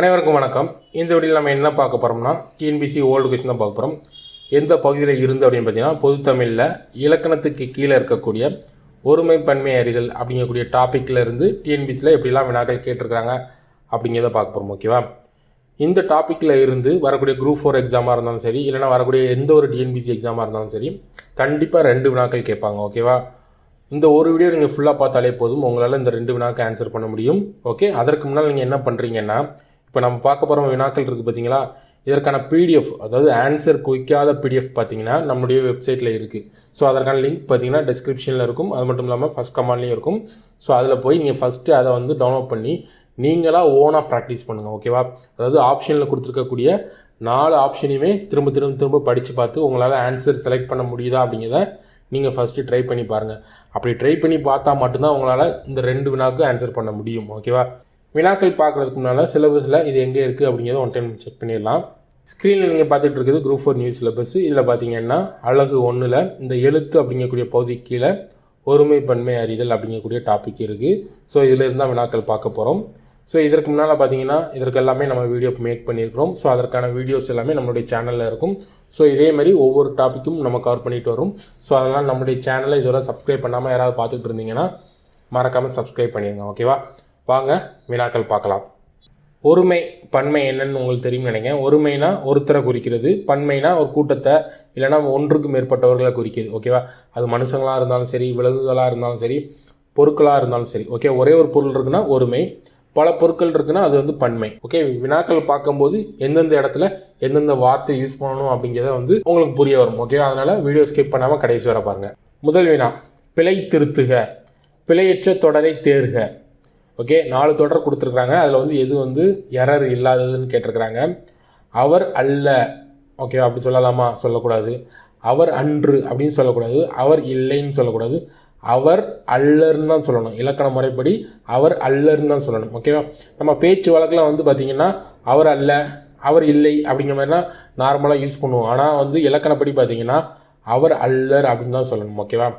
அனைவருக்கும் வணக்கம். இந்த வீடியோவில் நம்ம என்ன பார்க்க போகிறோம்னா டிஎன்பிசி ஓல்டு கொஸ்டின் தான் பார்க்க போகிறோம். எந்த பகுதியில் இருந்து அப்படின்னு பார்த்தீங்கன்னா பொது தமிழில் இலக்கணத்துக்கு கீழே இருக்கக்கூடிய ஒருமை பன்மை அறிதல் அப்படிங்கக்கூடிய டாப்பிக்கில் இருந்து டிஎன்பிசியில் எப்படிலாம் வினாக்கள் கேட்டிருக்காங்க அப்படிங்கிறத பார்க்க போகிறோம். ஓகேவா? இந்த டாப்பிக்கில் இருந்து வரக்கூடிய குரூப் 4 எக்ஸாமாக இருந்தாலும் சரி, இல்லைனா வரக்கூடிய எந்த ஒரு டிஎன்பிசி எக்ஸாமாக இருந்தாலும் சரி, கண்டிப்பாக 2 வினாக்கள் கேட்பாங்க. ஓகேவா? இந்த ஒரு வீடியோ நீங்கள் ஃபுல்லாக பார்த்தாலே போதும், உங்களால் இந்த 2 வினாக்கு ஆன்சர் பண்ண முடியும். ஓகே, அதற்கு முன்னால் நீங்கள் என்ன பண்ணுறீங்கன்னா, இப்போ நம்ம பார்க்க போகிற வினாக்கள் இருக்குது பார்த்தீங்களா, இதற்கான பிடிஎஃப், அதாவது ஆன்சர் குவிக்காத பிடிஎஃப் பார்த்தீங்கன்னா நம்மளுடைய வெப்சைட்டில் இருக்குது. ஸோ அதற்கான லிங்க் பார்த்தீங்கன்னா டிஸ்கிரிப்ஷனில் இருக்கும். அது மட்டும் இல்லாமல் ஃபஸ்ட் கமெண்ட்லேயும் இருக்கும். ஸோ அதில் போய் நீங்கள் ஃபஸ்ட்டு அதை வந்து டவுன்லோட் பண்ணி நீங்களாக ஓனாக ப்ராக்டிஸ் பண்ணுங்கள். ஓகேவா? அதாவது ஆப்ஷனில் கொடுத்துருக்கக்கூடிய 4 ஆப்ஷனையுமே திரும்ப படித்து பார்த்து உங்களால் ஆன்சர் செலக்ட் பண்ண முடியுதா அப்படிங்கிறத நீங்கள் ஃபஸ்ட்டு ட்ரை பண்ணி பாருங்கள். அப்படி ட்ரை பண்ணி பார்த்தா மட்டும்தான் உங்களால் இந்த 2 வினாக்கு ஆன்சர் பண்ண முடியும். ஓகேவா? வினாக்கள் பார்க்குறதுக்கு முன்னால் சிலபஸில் இது எங்கே இருக்குது அப்படிங்கிறத ஒன் டைம் செக் பண்ணிடலாம். ஸ்க்ரீனில் நீங்கள் பார்த்துட்டு இருக்குது குரூப் 4 நியூ சிலபஸ். இதில் பார்த்தீங்கன்னா அழகு 1ல் இந்த எழுத்து அப்படிங்கக்கூடிய பகுதி கீழே ஒருமை பன்மை அறிதல் அப்படிங்கக்கூடிய டாபிக் இருக்குது. ஸோ இதில் இருந்தால் வினாக்கள் பார்க்க போகிறோம். ஸோ இதற்கு முன்னால் பார்த்தீங்கன்னா இதற்கு எல்லாமே நம்ம வீடியோ மேக் பண்ணியிருக்கிறோம். ஸோ அதற்கான வீடியோஸ் எல்லாமே நம்மளுடைய சேனலில் இருக்கும். ஸோ இதேமாதிரி ஒவ்வொரு டாப்பிக்கும் நம்ம கவர் பண்ணிட்டு வரும். ஸோ அதனால் நம்மளுடைய சேனலை இதுவரை சப்ஸ்கிரைப் பண்ணாமல் யாராவது பார்த்துட்டு இருந்தீங்கன்னா மறக்காமல் சப்ஸ்கிரைப் பண்ணிடுங்க. ஓகேவா? வாங்க வினாக்கள் பார்க்கலாம். ஒருமை பன்மை என்னன்னு உங்களுக்கு தெரியும் நினைக்கிறேன். ஒருமைனா ஒருத்தரை குறிக்கிறது, பன்மைனா ஒரு கூட்டத்தை இல்லைனா ஒன்றுக்கு மேற்பட்டவர்களை குறிக்கிறது. ஓகேவா? அது மனுஷங்களாக இருந்தாலும் சரி, விலங்குகளாக இருந்தாலும் சரி, பொருட்களாக இருந்தாலும் சரி. ஓகே, ஒரே ஒரு பொருள் இருக்குன்னா ஒருமை, பல பொருட்கள் இருக்குன்னா அது வந்து பன்மை. ஓகே, வினாக்கள் பார்க்கும்போது எந்தெந்த இடத்துல எந்தெந்த வார்த்தை யூஸ் பண்ணணும் அப்படிங்கிறத வந்து உங்களுக்கு புரிய வரும். ஓகே, அதனால் வீடியோ ஸ்கிப் பண்ணாமல் கடைசி வர பாருங்கள். முதல் வினா, பிழை திருத்துக. பிழையற்ற தொடரை தேர்க. ஓகே, 4 தொடர் கொடுத்துருக்குறாங்க. அதில் வந்து எது வந்து எரர் இல்லாததுன்னு கேட்டிருக்கிறாங்க. அவர் அல்ல. ஓகே, அப்படி சொல்லலாமா? சொல்லக்கூடாது. அவர் அன்று அப்படின்னு சொல்லக்கூடாது. அவர் இல்லைன்னு சொல்லக்கூடாது. அவர் அல்லர்ன்னு தான் சொல்லணும். இலக்கண முறைப்படி அவர் அல்லர்ன்னு தான் சொல்லணும். ஓகேவா? நம்ம பேச்சு வழக்கில் வந்து பார்த்திங்கன்னா அவர் அல்ல, அவர் இல்லை அப்படிங்கிற மாதிரிலாம் நார்மலாக யூஸ் பண்ணுவோம். ஆனால் வந்து இலக்கணப்படி பார்த்திங்கன்னா அவர் அல்லர் அப்படின்னு தான் சொல்லணும். ஓகேவா?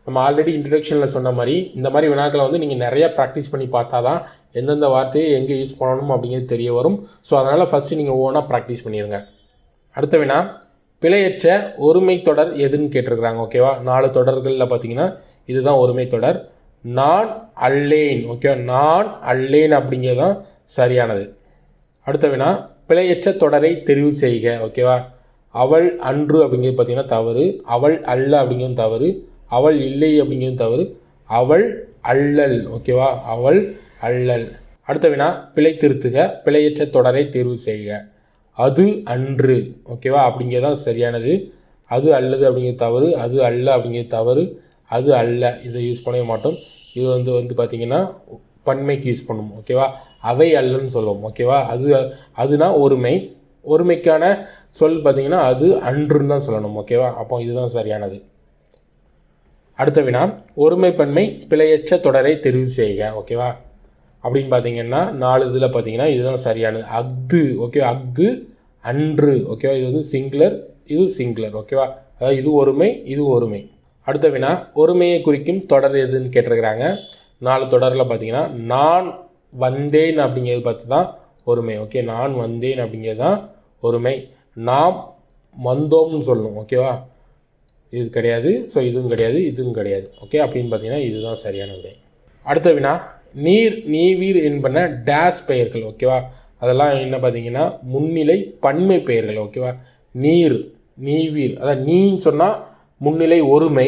நம்ம ஆல்ரெடி இன்ட்ரடக்ஷனில் சொன்ன மாதிரி இந்த மாதிரி வினாக்களை வந்து நீங்கள் நிறையா ப்ராக்டிஸ் பண்ணி பார்த்தா தான் எந்தெந்த வார்த்தையை எங்கே யூஸ் பண்ணணும் அப்படிங்கிறது தெரிய வரும். ஸோ அதனால் ஃபஸ்ட்டு நீங்கள் ஓனாக ப்ராக்டிஸ் பண்ணிடுங்க. அடுத்த வினா, பிழையற்ற ஒருமை தொடர் எதுன்னு கேட்டிருக்கிறாங்க. ஓகேவா? 4 தொடர்களில் பார்த்தீங்கன்னா இதுதான் ஒருமை தொடர். நான் அல்லேன். ஓகேவா? நான் அல்லேன் அப்படிங்கிறது தான் சரியானது. அடுத்த வினா, பிழையற்ற தொடரை தெரிவு செய்க. ஓகேவா? அவள் அன்று அப்படிங்கிறது பார்த்தீங்கன்னா தவறு. அவள் அல்ல அப்படிங்கிறது தவறு. அவள் இல்லை அப்படிங்கிறது தவறு. அவள் அல்லல். ஓகேவா? அவள் அல்லல். அடுத்த வினா, பிழை திருத்துக. பிழையற்ற தொடரை தேர்வு செய்க. அது அன்று. ஓகேவா? அப்படிங்கிறது தான் சரியானது. அது அல்லது அப்படிங்கிறது தவறு. அது அல்ல அப்படிங்கிறது தவறு. அது அல்ல இதை யூஸ் பண்ணவே மாட்டோம். இது வந்து பார்த்திங்கன்னா பன்மைக்கு யூஸ் பண்ணுவோம். ஓகேவா? அவை அல்லன்னு சொல்லுவோம். ஓகேவா? அதுனா ஒருமை. ஒருமைக்கான சொல் பார்த்திங்கன்னா அது அன்றுன்னு தான் சொல்லணும். ஓகேவா? அப்போ இதுதான் சரியானது. அடுத்த வினா, ஒருமை பன்மை பிழையற்ற தொடரை தெரிவு செய்க. ஓகேவா? அப்படின்னு பார்த்தீங்கன்னா 4 இதில் பார்த்தீங்கன்னா இதுதான் சரியானது. அஃது. ஓகேவா? அஃது அன்று. ஓகேவா? இது வந்து சிங்குலர், இது சிங்குலர். ஓகேவா? அதாவது இது ஒருமை, இது ஒருமை. அடுத்த வினா, ஒருமையை குறிக்கும் தொடர் எதுன்னு கேட்டிருக்கிறாங்க. 4 தொடரில் பார்த்தீங்கன்னா நான் வந்தேன் அப்படிங்கிறது பார்த்து தான் ஒருமை. ஓகே, நான் வந்தேன் அப்படிங்கிறது தான் ஒருமை. நாம் வந்தோம்னு சொல்லணும். ஓகேவா? இது கிடையாது. ஸோ இதுவும் கிடையாது, இதுவும் கிடையாது. ஓகே, அப்படின்னு பார்த்தீங்கன்னா இதுதான் சரியான விடை. அடுத்த வினா, நீர் நீவீர் என்பன டேஸ் பெயர்கள். ஓகேவா? அதெல்லாம் என்ன பார்த்தீங்கன்னா முன்னிலை பன்மை பெயர்கள். ஓகேவா? நீர் நீவீர், அதான் நீன்னு சொன்னால் முன்னிலை ஒருமை.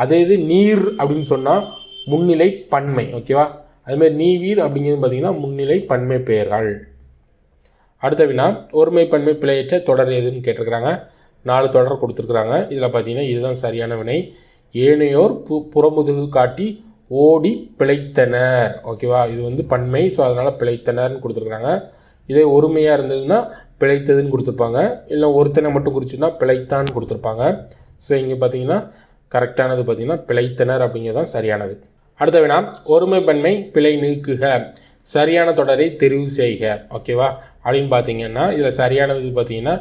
அதே இது நீர் அப்படின்னு சொன்னால் முன்னிலை பன்மை. ஓகேவா? அதுமாதிரி நீவீர் அப்படிங்கிறது பார்த்தீங்கன்னா முன்னிலை பன்மை பெயர்கள். அடுத்த வினா, ஒருமை பன்மை பிழையற்ற தொடர் எதுன்னு கேட்டிருக்கிறாங்க. 4 தொடர் கொடுத்துருக்குறாங்க. இதில் பார்த்தீங்கன்னா இதுதான் சரியான வினை. ஏனையோர் புறமுதுகு காட்டி ஓடி பிழைத்தனர். ஓகேவா? இது வந்து பன்மை. ஸோ அதனால் பிழைத்தனர்னு கொடுத்துருக்குறாங்க. இதே ஒருமையாக இருந்ததுன்னா பிழைத்ததுன்னு கொடுத்துருப்பாங்க. இல்லை ஒருத்தனை மட்டும் குறிச்சுன்னா பிழைத்தான்னு கொடுத்துருப்பாங்க. ஸோ இங்கே பார்த்தீங்கன்னா கரெக்டானது பார்த்தீங்கன்னா பிழைத்தனர் அப்படிங்கிறது தான் சரியானது. அடுத்த வினா, ஒருமை பன்மை பிழை நீக்குக. சரியான தொடரை தெரிவு செய்க. ஓகேவா? அப்படின்னு பார்த்தீங்கன்னா இதில் சரியானது பார்த்தீங்கன்னா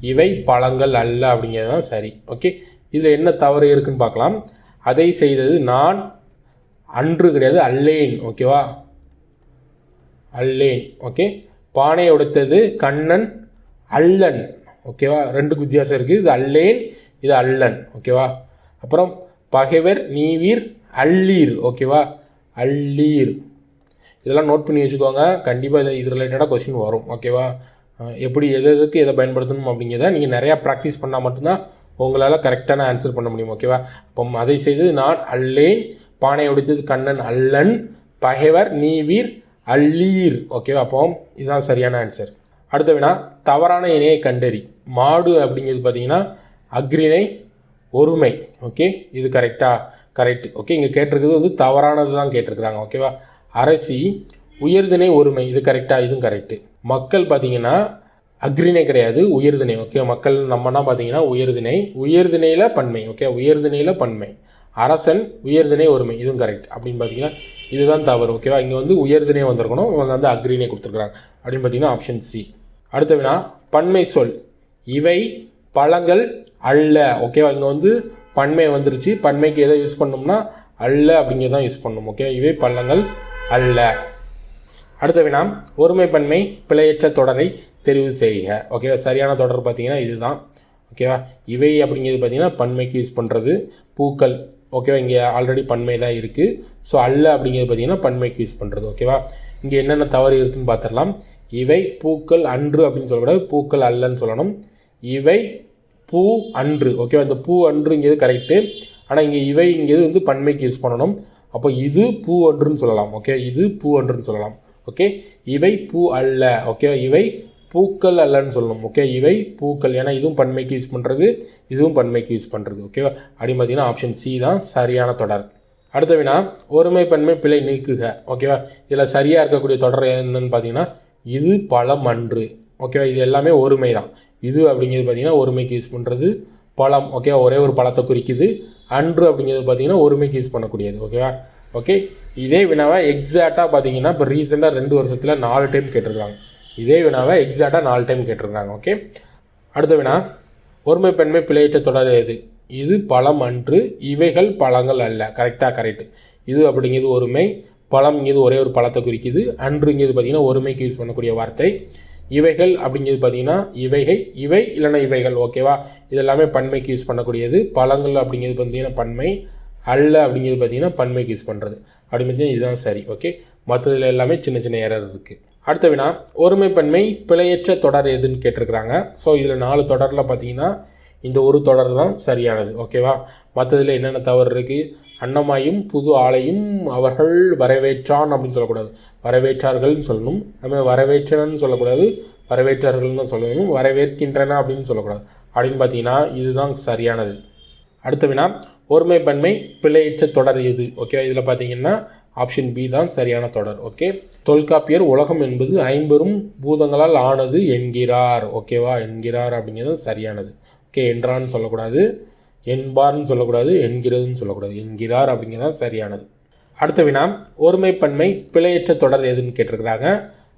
இவை பழங்கள் அல்ல அப்படிங்கிறது தான் சரி. ஓகே, இதில் என்ன தவறு இருக்குன்னு பார்க்கலாம். அதை செய்தது நான் அன்று கிடையாது, அல்லேன். ஓகேவா? அல்லேன். ஓகே, பானை உடைத்தது கண்ணன் அல்லன். ஓகேவா, ரெண்டுக்கு வித்தியாசம் இருக்குது. இது அல்லேன், இது அல்லன். ஓகேவா. அப்புறம் பகைவர் நீவீர் அல்லீர். ஓகேவா, அல்லீர். இதெல்லாம் நோட் பண்ணி வச்சுக்கோங்க. கண்டிப்பாக இது ரிலேட்டடாக கொஸ்டின் வரும். ஓகேவா. எப்படி எதுக்கு எதை பயன்படுத்தணும் அப்படிங்கிறத நீங்கள் நிறையா ப்ராக்டிஸ் பண்ணால் மட்டும்தான் உங்களால் கரெக்டான ஆன்சர் பண்ண முடியும். ஓகேவா. அப்போ அதை செய்து நான் அல்லேன், பானை உடைத்தது கண்ணன் அல்லன், பகைவர் நீவீர் அல்லீர். ஓகேவா. அப்போ இதுதான் சரியான ஆன்சர். அடுத்த வினா, தவறான இணையை கண்டறி. மாடு அப்படிங்கிறது பார்த்தீங்கன்னா அக்ரிணை ஒருமை. ஓகே, இது கரெக்டா? கரெக்ட். ஓகே, இங்கே கேட்டிருக்கிறது வந்து தவறானது தான் கேட்டிருக்கிறாங்க. ஓகேவா. அரசி உயர்திணை ஒருமை. இது கரெக்டா? இதுவும் கரெக்டு. மக்கள் பார்த்தீங்கன்னா அக்ரிணை கிடையாது, உயர்திணை. ஓகே, மக்கள் நம்மனா பார்த்தீங்கன்னா உயர்திணை, உயர்திணையில் பன்மை. ஓகே, உயர்திணையில் பன்மை. அரசன் உயர்திணை ஒருமை. இதுவும் கரெக்ட். அப்படின்னு பார்த்தீங்கன்னா இதுதான் தவறு. ஓகேவா. இங்கே வந்து உயர்திணை வந்திருக்கணும், இவங்க வந்து அக்ரிணை கொடுத்துருக்குறாங்க. அப்படின்னு பார்த்தீங்கன்னா ஆப்ஷன் சி. அடுத்த வினா, பன்மை சொல். இவை பழங்கள் அல்ல. ஓகேவா, இங்கே வந்து பன்மை வந்துருச்சு. பன்மைக்கு எதை யூஸ் பண்ணோம்னா அல்ல அப்படிங்கிறதான் யூஸ் பண்ணணும். ஓகே, இவை பழங்கள் அல்ல. அடுத்த வினா, ஒருமை பன்மை பிழையற்ற தொடரை தெரிவு செய்க. ஓகேவா, சரியான தொடர் பார்த்தீங்கன்னா இதுதான். ஓகேவா, இவை அப்படிங்கிறது பார்த்தீங்கன்னா பன்மைக்கு யூஸ் பண்ணுறது. பூக்கள். ஓகேவா, இங்கே ஆல்ரெடி பன்மை தான் இருக்குது. ஸோ அல்ல அப்படிங்கிறது பார்த்தீங்கன்னா பன்மைக்கு யூஸ் பண்ணுறது. ஓகேவா, இங்கே என்னென்ன தவறு இருக்குதுன்னு பார்த்துடலாம். இவை பூக்கள் அன்று அப்படின்னு சொல்லக்கூடாது, பூக்கள் அல்லன்னு சொல்லணும். இவை பூ அன்று. ஓகேவா, இந்த பூ அன்றுங்கிறது கரெக்டு. ஆனால் இங்கே இவைங்கிறது வந்து பன்மைக்கு யூஸ் பண்ணணும். அப்போ இது பூ அன்றுன்னு சொல்லலாம். ஓகே, இது பூ அன்றுன்னு சொல்லலாம். ஓகே, இவை பூ அல்ல. ஓகே, இவை பூக்கள் அல்லன்னு சொல்லணும். ஓகே, இவை பூக்கள். ஏன்னா இதுவும் பன்மைக்கு யூஸ் பண்ணுறது, இதுவும் பன்மைக்கு யூஸ் பண்ணுறது. ஓகேவா. அப்படின்னு பார்த்தீங்கன்னா ஆப்ஷன் சி தான் சரியான தொடர். அடுத்த வினா, ஒருமை பன்மை பிழை நீக்குக. ஓகேவா, இதில் சரியாக இருக்கக்கூடிய தொடர் என்னன்னு பார்த்தீங்கன்னா இது பழம் அன்று. ஓகேவா, இது எல்லாமே ஒருமை தான். இது அப்படிங்கிறது பார்த்தீங்கன்னா ஒருமைக்கு யூஸ் பண்ணுறது. பழம். ஓகேவா, ஒரே ஒரு பழத்தை குறிக்குது. அன்று அப்படிங்கிறது பார்த்தீங்கன்னா ஒருமைக்கு யூஸ் பண்ணக்கூடியது. ஓகேவா. ஓகே, இதே வினாவை எக்ஸாக்டாக பார்த்தீங்கன்னா இப்போ ரீசெண்டாக 2 வருஷத்தில் 4 டைம் கேட்டிருக்காங்க. இதே வினாவை எக்ஸாக்டாக 4 டைம் கேட்டிருக்காங்க. ஓகே, அடுத்த வினா, ஒருமை பெண்மை பிழையற்ற தொடர் எது? இது பழம் அன்று, இவைகள் பழங்கள் அல்ல. கரெக்டாக? கரெக்டு. இது அப்படிங்கிறது ஒருமை, பழம்ங்கிறது ஒரே ஒரு பழத்தை குறிக்குது. அன்றுங்கிறது பார்த்தீங்கன்னா ஒருமைக்கு யூஸ் பண்ணக்கூடிய வார்த்தை. இவைகள் அப்படிங்கிறது பார்த்தீங்கன்னா இவை இல்லைன்னா இவைகள். ஓகேவா, இது எல்லாமே பன்மைக்கு யூஸ் பண்ணக்கூடியது. பழங்கள் அப்படிங்கிறது பார்த்தீங்கன்னா பன்மை, அல்ல அப்படிங்கிறது பார்த்தீங்கன்னா பன்மைக்கு யூஸ் பண்ணுறது. அப்படி பார்த்தீங்கன்னா இதுதான் சரி. ஓகே, மற்றதில் எல்லாமே சின்ன சின்ன எரர் இருக்குது. அடுத்த வினா, ஒருமை பன்மை பிழையற்ற தொடர் எதுன்னு கேட்டிருக்கிறாங்க. ஸோ இதில் 4 தொடரில் பார்த்தீங்கன்னா இந்த ஒரு தொடர் தான் சரியானது. ஓகேவா, மற்றதில் என்னென்ன தவறு இருக்குது? அன்னமாயும் புது ஆலையும் அவர்கள் வரவேற்றான் அப்படின்னு சொல்லக்கூடாது, வரவேற்றார்கள்னு சொல்லணும். நம்ம வரவேற்றனன்னு சொல்லக்கூடாது, வரவேற்றார்கள்னு தான் சொல்லணும். வரவேற்கின்றன அப்படின்னு சொல்லக்கூடாது. அப்படின்னு பார்த்தீங்கன்னா இதுதான் சரியானது. அடுத்த வினா, ஒருமை பன்மை பிழையற்ற தொடர் எது? ஓகே, இதில் பார்த்தீங்கன்னா ஆப்ஷன் பி தான் சரியான தொடர். ஓகே, தொல்காப்பியர் உலகம் என்பது 50 பூதங்களால் ஆனது என்கிறார். ஓகேவா, என்கிறார் அப்படிங்கிறது சரியானது. ஓகே, என்றான்னு சொல்லக்கூடாது, என்பார்னு சொல்லக்கூடாது, என்கிறதுன்னு சொல்லக்கூடாது, என்கிறார் அப்படிங்கிறது சரியானது. அடுத்த வினா, ஒருமை பன்மை பிழையற்ற தொடர் எதுன்னு கேட்டிருக்கிறாங்க.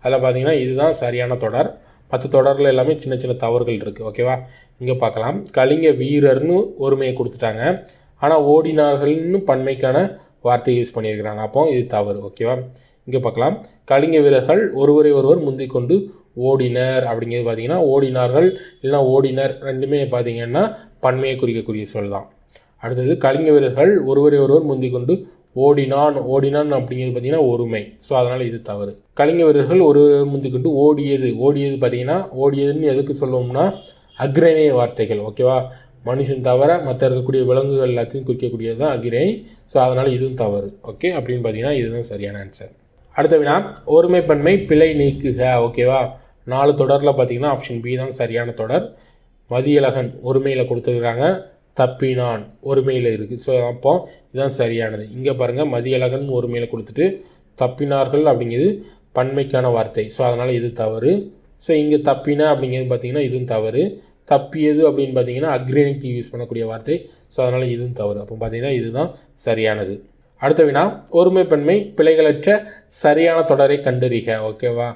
அதில் பார்த்தீங்கன்னா இதுதான் சரியான தொடர். மற்ற தொடரில் எல்லாமே சின்ன சின்ன தவறுகள் இருக்குது. ஓகேவா, இங்கே பார்க்கலாம். கலிங்க வீரர்னு ஒருமையை கொடுத்துட்டாங்க, ஆனால் ஓடினார்கள்னு பன்மைக்கான வார்த்தையை யூஸ் பண்ணியிருக்கிறாங்க. அப்போ இது தவறு. ஓகேவா, இங்கே பார்க்கலாம். கலிங்க வீரர்கள் ஒருவரை ஒருவர் முந்திக் கொண்டு ஓடினர் அப்படிங்கிறது பார்த்தீங்கன்னா ஓடினார்கள் இல்லைனா ஓடினர் ரெண்டுமே பார்த்தீங்கன்னா பன்மையை குறிக்கக்கூடிய சொல் தான். அடுத்தது கலிங்க வீரர்கள் ஒருவரை ஒருவர் முந்திக் கொண்டு ஓடினான் அப்படிங்கிறது பார்த்தீங்கன்னா ஒருமை. ஸோ அதனால் இது தவறு. கலிங்க வீரர்கள் ஒருவர் முந்திக் கொண்டு ஓடியது பார்த்தீங்கன்னா ஓடியதுன்னு எதுக்கு சொல்லுவோம்னா அக்ரணை வார்த்தைகள். ஓகேவா, மனுஷன் தவிர மற்ற இருக்கக்கூடிய விலங்குகள் எல்லாத்தையும் குறிக்கக்கூடியது தான் அக்ரணை. ஸோ அதனால் இதுவும் தவறு. ஓகே, அப்படின்னு பார்த்தீங்கன்னா இதுதான் சரியான ஆன்சர். அடுத்த வினா, ஒருமை பன்மை பிழை நீக்குக. ஓகேவா, 4 தொடரில் பார்த்தீங்கன்னா ஆப்ஷன் பி தான் சரியான தொடர். மதியழகன் ஒருமையில் கொடுத்துருக்குறாங்க, தப்பினான் ஒருமையில் இருக்குது. ஸோ அப்போ இதுதான் சரியானது. இங்கே பாருங்கள், மதியழகன் ஒருமையில் கொடுத்துட்டு தப்பினார்கள் அப்படிங்கிறது பன்மைக்கான வார்த்தை. ஸோ அதனால் இது தவறு. ஸோ இங்கே தப்பினா அப்படிங்கிறது பார்த்தீங்கன்னா இதுவும் தவறு. தப்பியது அப்படின்னு பார்த்தீங்கன்னா அக்ரணிக்கு யூஸ் பண்ணக்கூடிய வார்த்தை. ஸோ அதனால் இதுவும் தவறு. அப்போ பார்த்தீங்கன்னா இதுதான் சரியானது. அடுத்த வினா, ஒருமை பன்மை பிழைகளற்ற சரியான தொடரை கண்டறிக. ஓகேவா,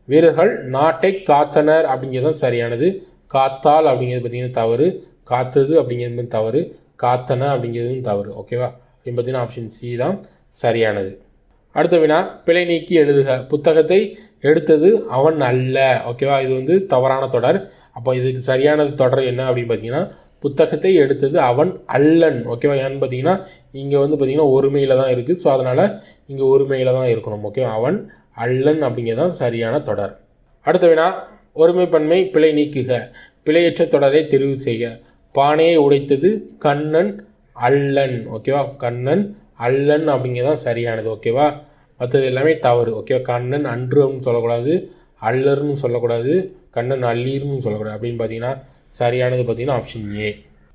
வீரர்கள் நாட்டை காத்தனர் அப்படிங்கிறது தான் சரியானது. காத்தால் அப்படிங்கிறது பார்த்தீங்கன்னா தவறு. காத்தது அப்படிங்கிறது தவறு. காத்தன அப்படிங்கிறதும் தவறு. ஓகேவா, அப்படின்னு பார்த்தீங்கன்னா ஆப்ஷன் சி தான் சரியானது. அடுத்த வினா பிழை நீக்கி எழுதுக. புத்தகத்தை எடுத்தது அவன் அல்ல. ஓகேவா, இது வந்து தவறான தொடர். அப்போ இதுக்கு சரியான தொடர் என்ன அப்படின்னு பார்த்தீங்கன்னா புத்தகத்தை எடுத்தது அவன் அல்லன். ஓகேவா, ஏன்னு பார்த்தீங்கன்னா இங்கே வந்து பார்த்தீங்கன்னா ஒருமையில் தான் இருக்குது. ஸோ அதனால் இங்கே ஒருமையில் தான் இருக்கணும். ஓகேவா, அவன் அல்லன் அப்படிங்கிறது தான் சரியான தொடர். அடுத்த வினா ஒருமைப்பன்மை பிழை நீக்குக. பிழையற்ற தொடரை தெரிவு செய்க. பானையை உடைத்தது கண்ணன் அல்லன். ஓகேவா, கண்ணன் அல்லன் அப்படிங்கிறது தான் சரியானது. ஓகேவா, மற்றது எல்லாமே தவறு. ஓகேவா, கண்ணன் அன்று அப்படின்னு சொல்லக்கூடாது, அல்லர்னு சொல்லக்கூடாது, கண்ணன் அல்லீர்னு சொல்லக்கூடாது. அப்படின்னு பார்த்தீங்கன்னா சரியானது பார்த்தீங்கன்னா ஆப்ஷன் ஏ.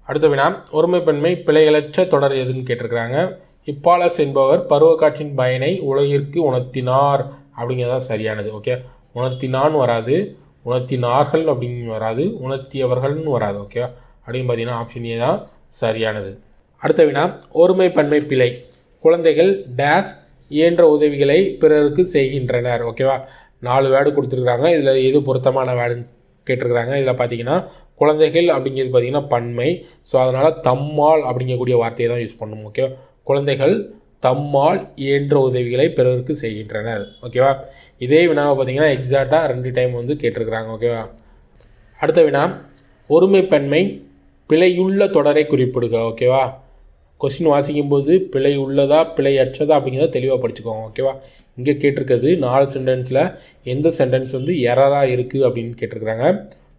அடுத்த வினா ஒருமைப்பன்மை பிழைகளற்ற தொடர் எதுன்னு கேட்டிருக்கிறாங்க. ஹிப்பாலஸ் என்பவர் பருவக்காற்றின் பயனை உலகிற்கு உணர்த்தினார் அப்படிங்கிறது தான் சரியானது. ஓகே, உணர்த்தினான்னு வராது, உணர்த்தினார்கள் அப்படின்னு வராது, உணர்த்தியவர்கள்னு வராது. ஓகே, அப்படின்னு பார்த்தீங்கன்னா ஆப்ஷன் ஏ தான் சரியானது. அடுத்த வினா ஒருமைப்பன்மை பிழை. குழந்தைகள் டேஸ் இயன்ற உதவிகளை பிறருக்கு செய்கின்றனர். ஓகேவா, 4 வேர்டு கொடுத்துருக்குறாங்க. இதில் எது பொருத்தமான வேர்டுன்னு கேட்டிருக்கிறாங்க. இதில் பார்த்தீங்கன்னா குழந்தைகள் அப்படிங்கிறது பார்த்தீங்கன்னா பன்மை. ஸோ அதனால் தம்மால் அப்படிங்கக்கூடிய வார்த்தையை தான் யூஸ் பண்ணணும். ஓகே, குழந்தைகள் தம்மால் இயன்ற உதவிகளை பிறருக்கு செய்கின்றனர். ஓகேவா, இதே வினாவை பார்த்தீங்கன்னா எக்ஸாக்டாக 2 டைம் வந்து கேட்டிருக்கிறாங்க. ஓகேவா, அடுத்த வினா ஒருமைப்பன்மை பிழையுள்ள தொடரை குறிப்பிடுக. ஓகேவா, கொஸ்டின் வாசிக்கும்போது பிழை உள்ளதா பிழையற்றதா அப்படிங்கிறத தெளிவாக படிச்சுக்கோங்க. ஓகேவா, இங்கே கேட்டிருக்கிறது 4 சென்டென்ஸில் எந்த சென்டென்ஸ் வந்து எரராக இருக்குது அப்படின்னு கேட்டிருக்கிறாங்க.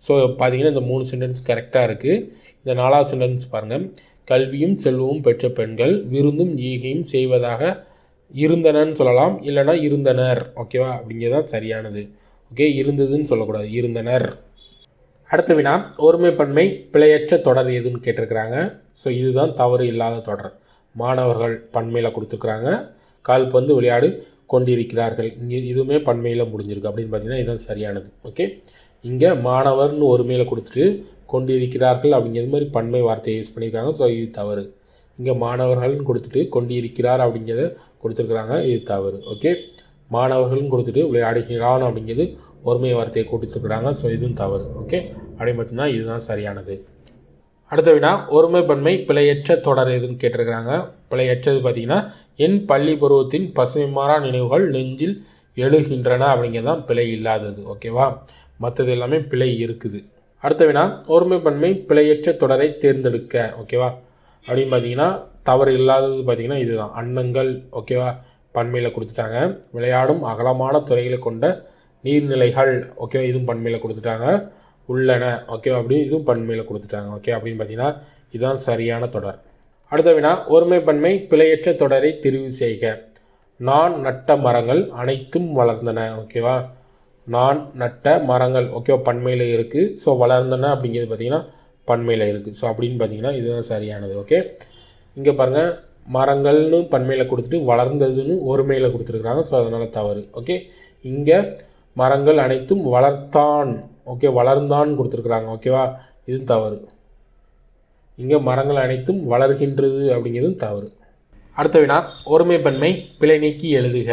ஸோ பார்த்தீங்கன்னா இந்த 3 சென்டென்ஸ் கரெக்டாக இருக்குது. இந்த 4வது சென்டென்ஸ் பாருங்கள். கல்வியும் செல்வமும் பெற்ற பெண்கள் விருந்தும் ஈகையும் செய்வதாக இருந்தனன்னு சொல்லலாம், இல்லைனா இருந்தனர். ஓகேவா, அப்படிங்கிறது தான் சரியானது. ஓகே, இருந்ததுன்னு சொல்லக்கூடாது, இருந்தனர். அடுத்த வினா ஒருமைப்பன்மை பிழையற்ற தொடர் எதுன்னு கேட்டிருக்கிறாங்க. ஸோ இதுதான் தவறு இல்லாத தொடர். மாணவர்கள் பன்மையில் கொடுத்துருக்குறாங்க. கால்பந்து விளையாடு கொண்டிருக்கிறார்கள், இங்கே இதுவுமே பன்மையில் முடிஞ்சிருக்கு. அப்படின்னு பார்த்தீங்கன்னா இதுதான் சரியானது. ஓகே, இங்கே மாணவர்னு ஒருமையில் கொடுத்துட்டு கொண்டிருக்கிறார்கள் அப்படிங்கிறது மாதிரி பன்மை வார்த்தையை யூஸ் பண்ணியிருக்காங்க. ஸோ இது தவறு. இங்கே மாணவர்கள்னு கொடுத்துட்டு கொண்டிருக்கிறார் அப்படிங்கிறத கொடுத்துருக்குறாங்க, இது தவறு. ஓகே, மாணவர்கள்னு கொடுத்துட்டு விளையாடுகிறான் அப்படிங்கிறது ஒருமை வார்த்தையை கொடுத்துருக்குறாங்க. ஸோ இதுவும் தவறு. ஓகே, அப்படின்னு பார்த்தீங்கன்னா இதுதான் சரியானது. அடுத்த வினா ஒருமைப்பன்மை பிழையற்ற தொடர் எதுன்னு கேட்டிருக்கிறாங்க. பிழையற்றது பார்த்தீங்கன்னா என் பள்ளி பருவத்தின் பசுமைமாறா நினைவுகள் நெஞ்சில் எழுகின்றன அப்படிங்கிறது தான் பிழை இல்லாதது. ஓகேவா, மற்றது எல்லாமே பிழை இருக்குது. அடுத்த வினா ஒருமைப்பன்மை பிழையற்ற தொடரை தேர்ந்தெடுக்க. ஓகேவா, அப்படின்னு பார்த்தீங்கன்னா தவறு இல்லாதது பார்த்தீங்கன்னா இதுதான் அன்னங்கள். ஓகேவா, பன்மையில் கொடுத்துட்டாங்க. விளையாடும் அகலமான துறைகளை கொண்ட நீர்நிலைகள். ஓகேவா, இதுவும் பன்மையில் கொடுத்துட்டாங்க. உள்ளன. ஓகேவா, அப்படின்னு இதுவும் பன்மையில் கொடுத்துட்டாங்க. ஓகே, அப்படின்னு பார்த்தீங்கன்னா இதுதான் சரியான தொடர். அடுத்த வினா ஒருமைப்பன்மை பிழையற்ற தொடரை தெரிவு செய்க. நான் நட்ட மரங்கள் அனைத்தும் வளர்ந்தன. ஓகேவா, நான் நட்ட மரங்கள். ஓகேவா, பன்மையில் இருக்குது. ஸோ வளர்ந்தன அப்படிங்கிறது பார்த்தீங்கன்னா பன்மையில் இருக்குது. ஸோ அப்படின்னு பார்த்தீங்கன்னா இதுதான் சரியானது. ஓகே, இங்கே பாருங்கள், மரங்கள்னு பன்மையில் கொடுத்துட்டு வளர்ந்ததுன்னு ஒருமையில் கொடுத்துருக்குறாங்க. ஸோ அதனால் தவறு. ஓகே, இங்கே மரங்கள் அனைத்தும் வளர்த்தான். ஓகே, வளர்ந்தான் கொடுத்துருக்குறாங்க. ஓகேவா, இது தவறு. இங்கே மரங்கள் அனைத்தும் வளர்கின்றது அப்படிங்கிறதும் தவறு. அடுத்த வினா ஒருமைப்பன்மை பிழை நீக்கி எழுதுக.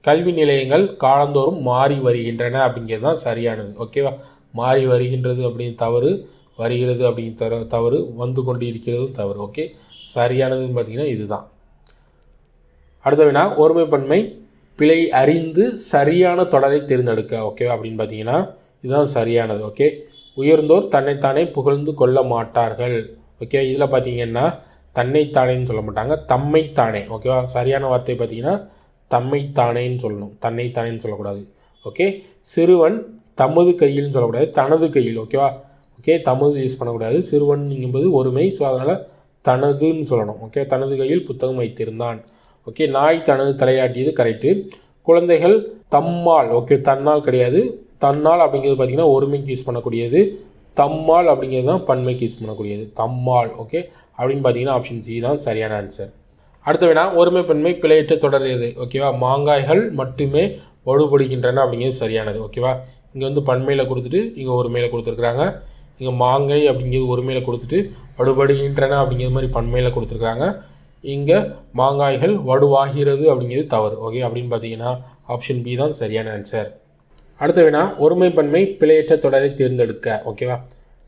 கல்வி நிலையங்கள் காலந்தோறும் மாறி வருகின்றன அப்படிங்கிறது தான் சரியானது. ஓகேவா, மாறி வருகின்றது அப்படின்னு தவறு, வருகிறது அப்படிங்கிற தவறு, வந்து கொண்டு இருக்கிறதும் தவறு. ஓகே, சரியானதுன்னு பார்த்தீங்கன்னா இதுதான். அடுத்த வினா ஒருமைப்பன்மை பிழை அறிந்து சரியான தொடரை தேர்ந்தெடுக்க. ஓகேவா, அப்படின்னு பார்த்தீங்கன்னா இதுதான் சரியானது. ஓகே, உயர்ந்தோர் தன்னைத்தானே புகழ்ந்து கொள்ள மாட்டார்கள். ஓகே, இதில் பார்த்தீங்கன்னா தன்னைத்தானேன்னு சொல்ல மாட்டாங்க, தம்மைத்தானே. ஓகேவா, சரியான வார்த்தை பார்த்தீங்கன்னா தம்மைத்தானேன்னு சொல்லணும், தன்னைத்தானேன்னு சொல்லக்கூடாது. ஓகே, சிறுவன் தமது கையில்னு சொல்லக்கூடாது, தனது கையில். ஓகேவா, ஓகே, தமது யூஸ் பண்ணக்கூடாது. சிறுவன் என்பது ஒருமை. ஸோ அதனால் தனதுன்னு சொல்லணும். ஓகே, தனது கையில் புத்தகம் வைத்திருந்தான். ஓகே, நாய் தனது தலையாட்டியது கரெக்டு. குழந்தைகள் தம்மால். ஓகே, தன்னால் கிடையாது, தன்னால் அப்படிங்கிறது பார்த்தீங்கன்னா ஒருமைக்கு யூஸ் பண்ணக்கூடியது. தம்மால் அப்படிங்கிறது தான் பன்மைக்கு யூஸ் பண்ணக்கூடியது, தம்மால். ஓகே, அப்படின்னு பார்த்தீங்கன்னா ஆப்ஷன் சி தான் சரியான ஆன்சர். அடுத்த வினா ஒருமைப்பன்மை பிழையற்ற தொடர் எது. ஓகேவா, மாங்காய்கள் மட்டுமே வலுப்படுகின்றன அப்படிங்கிறது சரியானது. ஓகேவா, இங்கே வந்து பன்மையில் கொடுத்துட்டு இங்கே ஒருமையில் கொடுத்துருக்குறாங்க. இங்கே மாங்காய் அப்படிங்கிறது ஒருமையில் கொடுத்துட்டு வலுப்படுகின்றன அப்படிங்கிற மாதிரி பன்மையில் கொடுத்துருக்குறாங்க. இங்கே மாங்காய்கள் வடுவாகிறது அப்படிங்கிறது தவறு. ஓகே, அப்படின்னு பார்த்தீங்கன்னா ஆப்ஷன் பி தான் சரியான ஆன்சர். அடுத்த வினா ஒருமைப்பன்மை பிழையற்ற தொடரை தேர்ந்தெடுக்க. ஓகேவா,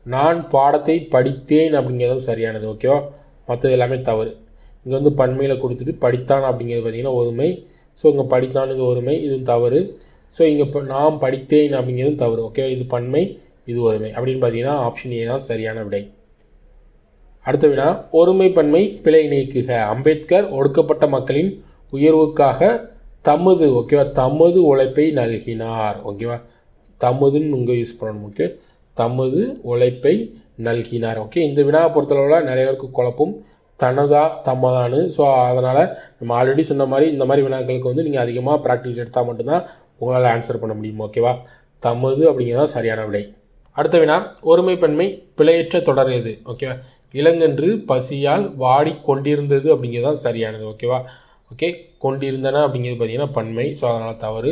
நான் பாடத்தை படித்தேன் அப்படிங்கிறது சரியானது. ஓகேவா, மற்றது எல்லாமே தவறு. இங்கே வந்து பன்மையில் கொடுத்துட்டு படித்தான் அப்படிங்கிறது பார்த்தீங்கன்னா ஒருமை. ஸோ இங்கே படித்தான் இது ஒருமை, இது தவறு. ஸோ இங்கே இப்போ நாம் படித்தேன் அப்படிங்கிறது தவறு. ஓகே, இது பன்மை, இது ஒருமை அப்படின்னு பார்த்தீங்கன்னா ஆப்ஷன் ஏ தான் சரியான விடை. அடுத்த வினா, ஒருமை பன்மை பிழை நீக்குக. அம்பேத்கர் ஒடுக்கப்பட்ட மக்களின் உயர்வுக்காக தமது ஓகேவா தமது உழைப்பை நல்கினார். ஓகேவா, தமதுன்னு இங்கே யூஸ் பண்ணணும். ஓகே, தமது உழைப்பை நல்கினார். ஓகே, இந்த வினாவை பொறுத்தளவில் நிறைய பேருக்கு குழப்பம், தனதா தம்மதான்னு. ஸோ அதனால் நம்ம ஆல்ரெடி சொன்ன மாதிரி இந்த மாதிரி வினாக்களுக்கு வந்து நீங்கள் அதிகமாக ப்ராக்டிஸ் எடுத்தால் மட்டும்தான் உங்களால் ஆன்சர் பண்ண முடியும். ஓகேவா, தமது அப்படிங்கிறதான் சரியான விடை. அடுத்த வினா, ஒருமைப்பன்மை பிழையற்ற தொடர் எது? ஓகேவா, இளங்கன்று பசியால் வாடி கொண்டிருந்தது அப்படிங்கிறது தான் சரியானது. ஓகேவா, ஓகே, கொண்டிருந்தன அப்படிங்கிறது பார்த்திங்கன்னா பன்மை, ஸோ அதனால் தவறு.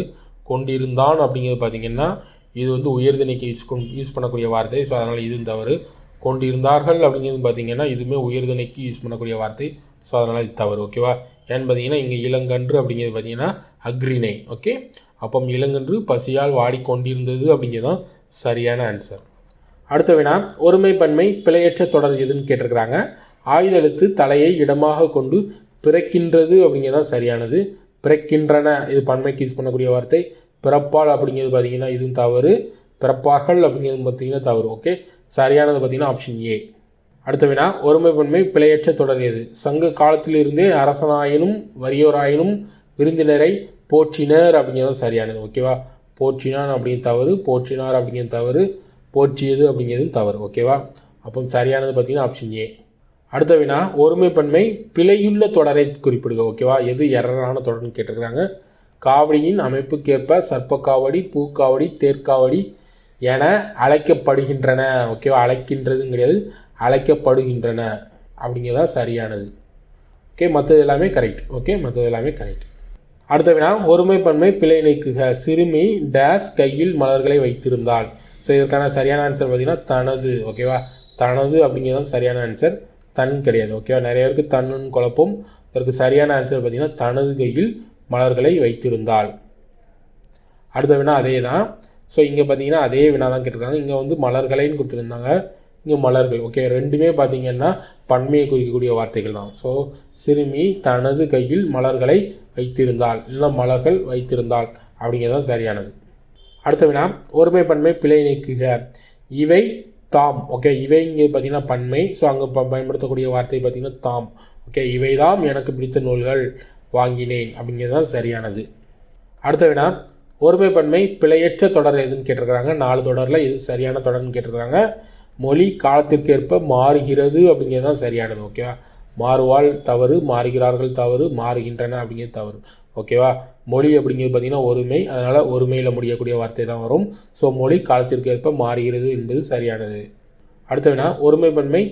கொண்டிருந்தான் அப்படிங்கிறது பார்த்திங்கன்னா இது வந்து உயர்திணைக்கு யூஸ் பண்ணக்கூடிய வார்த்தை, ஸோ அதனால் இதுவும் தவறு. கொண்டிருந்தார்கள் அப்படிங்கிறது பார்த்திங்கன்னா இதுவுமே உயர்திணைக்கு யூஸ் பண்ணக்கூடிய வார்த்தை, ஸோ அதனால் இது தவறு. ஓகேவா, ஏன்னு பார்த்தீங்கன்னா இங்கே இளங்கன்று அப்படிங்கிறது பார்த்திங்கன்னா அக்ரிணை. ஓகே, அப்போ இளங்கன்று பசியால் வாடிக்கொண்டிருந்தது அப்படிங்கிறது தான் சரியான ஆன்சர். அடுத்த வினா, ஒருமைப்பன்மை பிழையற்ற தொடர் எதுன்னு கேட்டிருக்கிறாங்க. ஆயுத எழுத்து தலையை இடமாக கொண்டு பிறக்கின்றது அப்படிங்கிறது தான் சரியானது. பிறக்கின்றன இது பன்மைக்கு யூஸ் பண்ணக்கூடிய வார்த்தை. பிறப்பால் அப்படிங்கிறது பார்த்திங்கன்னா இதுவும் தவறு. பிறப்பார்கள் அப்படிங்கிறது பார்த்திங்கன்னா தவறு. ஓகே, சரியானது பார்த்திங்கன்னா ஆப்ஷன் ஏ. அடுத்த வினா, ஒருமைப்பன்மை பிழையற்ற தொடர் எது? சங்க காலத்திலிருந்தே அரசனாயினும் வறியோராயினும் விருந்தினரை போற்றினர் அப்படிங்கிறது சரியானது. ஓகேவா, போற்றினான் அப்படிங்கிறது தவறு, போற்றினார் அப்படிங்கிறது தவறு, போற்றியது அப்படிங்கிறதும் தவறு. ஓகேவா, அப்போ சரியானது பார்த்திங்கன்னா ஆப்ஷன் ஏ. அடுத்த வினா, ஒருமைப்பன்மை பிழையுள்ள தொடரை குறிப்பிடுக. ஓகேவா, எது எரரான தொடர்னு கேட்டிருக்கிறாங்க. காவடியின் அமைப்புக்கேற்ப சர்ப்பக்காவடி, பூக்காவடி, தேர்க்காவடி என அழைக்கப்படுகின்றன. ஓகேவா, அழைக்கின்றதும் கிடையாது, அழைக்கப்படுகின்றன அப்படிங்கிறதா சரியானது. ஓகே, மற்றது எல்லாமே கரெக்ட். ஓகே, மற்றது எல்லாமே கரெக்ட். அடுத்த வினா, ஒருமைப்பன்மை பிழை நீக்குக. சிறுமி டேஸ் கையில் மலர்களை வைத்திருந்தாள். ஸோ இதற்கான சரியான ஆன்சர் பார்த்திங்கன்னா தனது. ஓகேவா, தனது அப்படிங்கிறது சரியான ஆன்சர், தன் கிடையாது. ஓகேவா, நிறைய பேருக்கு தன்னுன்னு குழப்பம். இதற்கு சரியான ஆன்சர் பார்த்திங்கன்னா தனது கையில் மலர்களை வைத்திருந்தாள். அடுத்த வினா அதே தான். ஸோ இங்கே பார்த்தீங்கன்னா அதே வினா தான் கேட்டிருக்காங்க. இங்கே வந்து மலர்களைன்னு கொடுத்துருந்தாங்க, இங்கே மலர்கள். ஓகே, ரெண்டுமே பார்த்திங்கன்னா பன்மையை குறிக்கக்கூடிய வார்த்தைகள் தான். ஸோ சிறுமி தனது கையில் மலர்களை வைத்திருந்தாள், இல்லை மலர்கள் வைத்திருந்தாள் அப்படிங்கிறது தான் சரியானது. அடுத்த வினா, ஒருமைப்பன்மை பிழை நீக்குக. இவை தாம். ஓகே, இவை இங்கே பார்த்திங்கன்னா பன்மை, ஸோ அங்கே பயன்படுத்தக்கூடிய வார்த்தை பார்த்திங்கன்னா தாம். ஓகே, இவை தாம் எனக்கு பிடித்த நூல்கள் வாங்கினேன் அப்படிங்கிறது தான் சரியானது. அடுத்த வினா, ஒருமைப்பன்மை பிழையற்ற தொடர் எதுன்னு கேட்டிருக்கிறாங்க. 4 தொடரில் இது சரியான தொடர்னு கேட்டிருக்கிறாங்க. மொழி காலத்திற்கேற்ப மாறுகிறது அப்படிங்கிறது தான் சரியானது. ஓகேவா, மாறுவாள் தவறு, மாறுகிறார்கள் தவறு, மாறுகின்றன அப்படிங்கிறது தவறு. ஓகேவா, மொழி அப்படிங்கிறது பார்த்திங்கன்னா ஒருமை, அதனால் ஒருமையில் முடியக்கூடிய வார்த்தை தான் வரும். ஸோ மொழி காலத்திற்கேற்ப மாறுகிறது என்பது சரியானது. அடுத்த வினா, ஒருமைப்பன்மை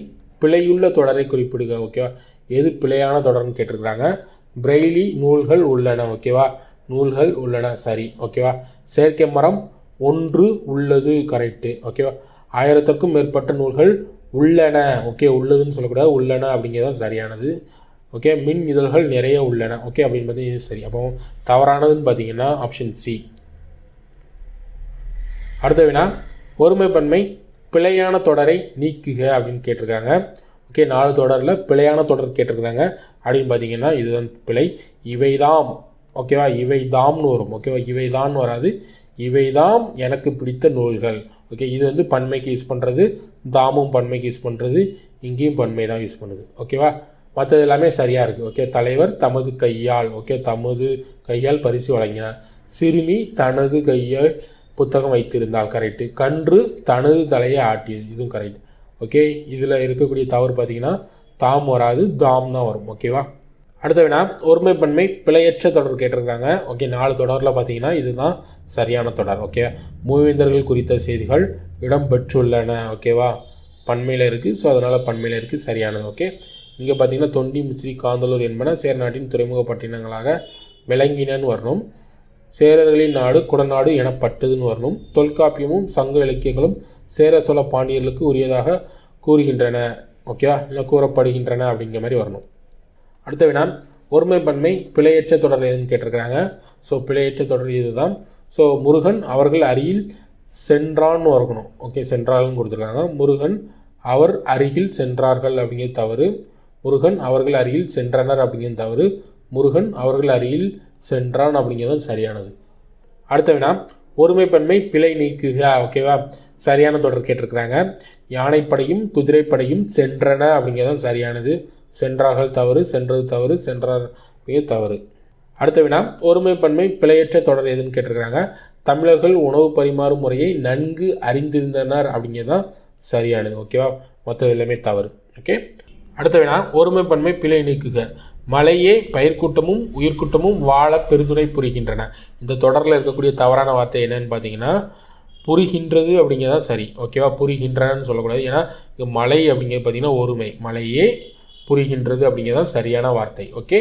பிழையுள்ள தொடரை குறிப்பிடுக. ஓகேவா, எது பிழையான தொடர்னு கேட்டிருக்கிறாங்க. பிரெய்லி நூல்கள் உள்ளன. ஓகேவா, நூல்கள் உள்ளன சரி. ஓகேவா, செயற்கை மரம் ஒன்று உள்ளது கரெக்டு. ஓகேவா, 1000க்கும் மேற்பட்ட நூல்கள் உள்ளன. ஓகே, உள்ளதுன்னு சொல்லக்கூடாது, உள்ளன அப்படிங்கிறது சரியானது. ஓகே, மின் இதழ்கள் நிறைய உள்ளன. ஓகே, அப்படின்னு பார்த்தீங்கன்னா சரி. அப்போ தவறானதுன்னு பார்த்தீங்கன்னா ஆப்ஷன் சி. அடுத்த வினா, ஒருமைப்பன்மை பிழையான தொடரை நீக்குக அப்படின்னு கேட்டிருக்காங்க. ஓகே, 4 தொடரில் பிழையான தொடர் கேட்டிருக்கிறாங்க அப்படின்னு பார்த்தீங்கன்னா இதுதான் பிழை. இவைதாம். ஓகேவா, இவை தாம்னு வரும். ஓகேவா, இவை தான் வராது, இவை தாம் எனக்கு பிடித்த நூல்கள். ஓகே, இது வந்து பன்மைக்கு யூஸ் பண்ணுறது, தாமும் பன்மைக்கு யூஸ் பண்ணுறது, இங்கேயும் பன்மை தான் யூஸ் பண்ணுது. ஓகேவா, மற்றது எல்லாமே சரியாக இருக்குது. ஓகே, தலைவர் தமது கையால். ஓகே, தமது கையால் பரிசு வழங்கினார். சிறுமி தனது கையால் புத்தகம் வைத்திருந்தால் கரெக்டு. கன்று தனது தலையை ஆட்டியது, இதுவும் கரெக்ட். ஓகே, இதில் இருக்கக்கூடிய தவறு பார்த்திங்கன்னா தாம் வராது, தாம் தான் வரும். ஓகேவா, அடுத்த வினா, ஒருமைப்பன்மை பிழையற்ற தொடர் கேட்டிருக்காங்க. ஓகே, 4 தொடரில் பார்த்தீங்கன்னா இதுதான் சரியான தொடர். ஓகே, மூவேந்தர்கள் குறித்த செய்திகள் இடம்பெற்றுள்ளன. ஓகேவா, பன்மையில் இருக்குது, ஸோ அதனால் பன்மையில் இருக்குது, சரியானது. ஓகே, இங்கே பார்த்தீங்கன்னா தொண்டி, முச்சிறி, காந்தலூர் என்பன சேரநாட்டின் துறைமுக பட்டினங்களாக விளங்கினன்னு வரணும். சேரர்களின் நாடு குடநாடு எனப்பட்டதுன்னு வரணும். தொல்காப்பியமும் சங்க இலக்கியங்களும் சேர சோழ பாண்டியர்களுக்கு உரியதாக கூறுகின்றன. ஓகேவா, இல்லை கூறப்படுகின்றன அப்படிங்கிற மாதிரி வரணும். அடுத்த வினா, ஒருமைப்பன்மை பிழையற்ற தொடர் எதுன்னு கேட்டிருக்கிறாங்க. ஸோ பிழையற்ற தொடர் இது தான். ஸோ முருகன் அவர்கள் அருகில் சென்றான்னு வரணும். ஓகே, சென்றால்னு கொடுத்துருக்காங்க. முருகன் அவர் அருகில் சென்றார்கள் அப்படிங்கிறது தவறு. முருகன் அவர்கள் அருகில் சென்றனர் அப்படிங்கிறது தவறு. முருகன் அவர்கள் அருகில் சென்றான் அப்படிங்கிறது சரியானது. அடுத்த வினா, ஒருமைப்பன்மை பிழை நீக்குக. ஓகேவா, சரியான தொடர் கேட்டிருக்கிறாங்க. யானைப்படையும் குதிரைப்படையும் சென்றன அப்படிங்கிறது சரியானது. சென்றார்கள் தவறு, சென்றது தவறு, சென்றார் தவறு. அடுத்த வினா, ஒருமைப்பன்மை பிழையற்ற தொடர் எதுன்னு கேட்டிருக்கிறாங்க. தமிழர்கள் உணவு பரிமாறும் முறையை நன்கு அறிந்திருந்தனர் அப்படிங்கிறது தான் சரியானது. ஓகேவா, மொத்தம் எல்லாமே தவறு. ஓகே, அடுத்த வினா, ஒருமைப்பன்மை பிழை நீக்குக. மலையே பயிர்க்கூட்டமும் உயிர்க்கூட்டமும் வாழ பெருதுணை புரிகின்றன. இந்த தொடரில் இருக்கக்கூடிய தவறான வார்த்தை என்னன்னு பார்த்தீங்கன்னா புரிகின்றது அப்படிங்கிறதான் சரி. ஓகேவா, புரிகின்றனன்னு சொல்லக்கூடாது. ஏன்னா இங்கே மலை அப்படிங்கிறது பார்த்தீங்கன்னா ஒருமை, மலையே புரிகின்றது அப்படிங்கிறதான் சரியான வார்த்தை. ஓகே,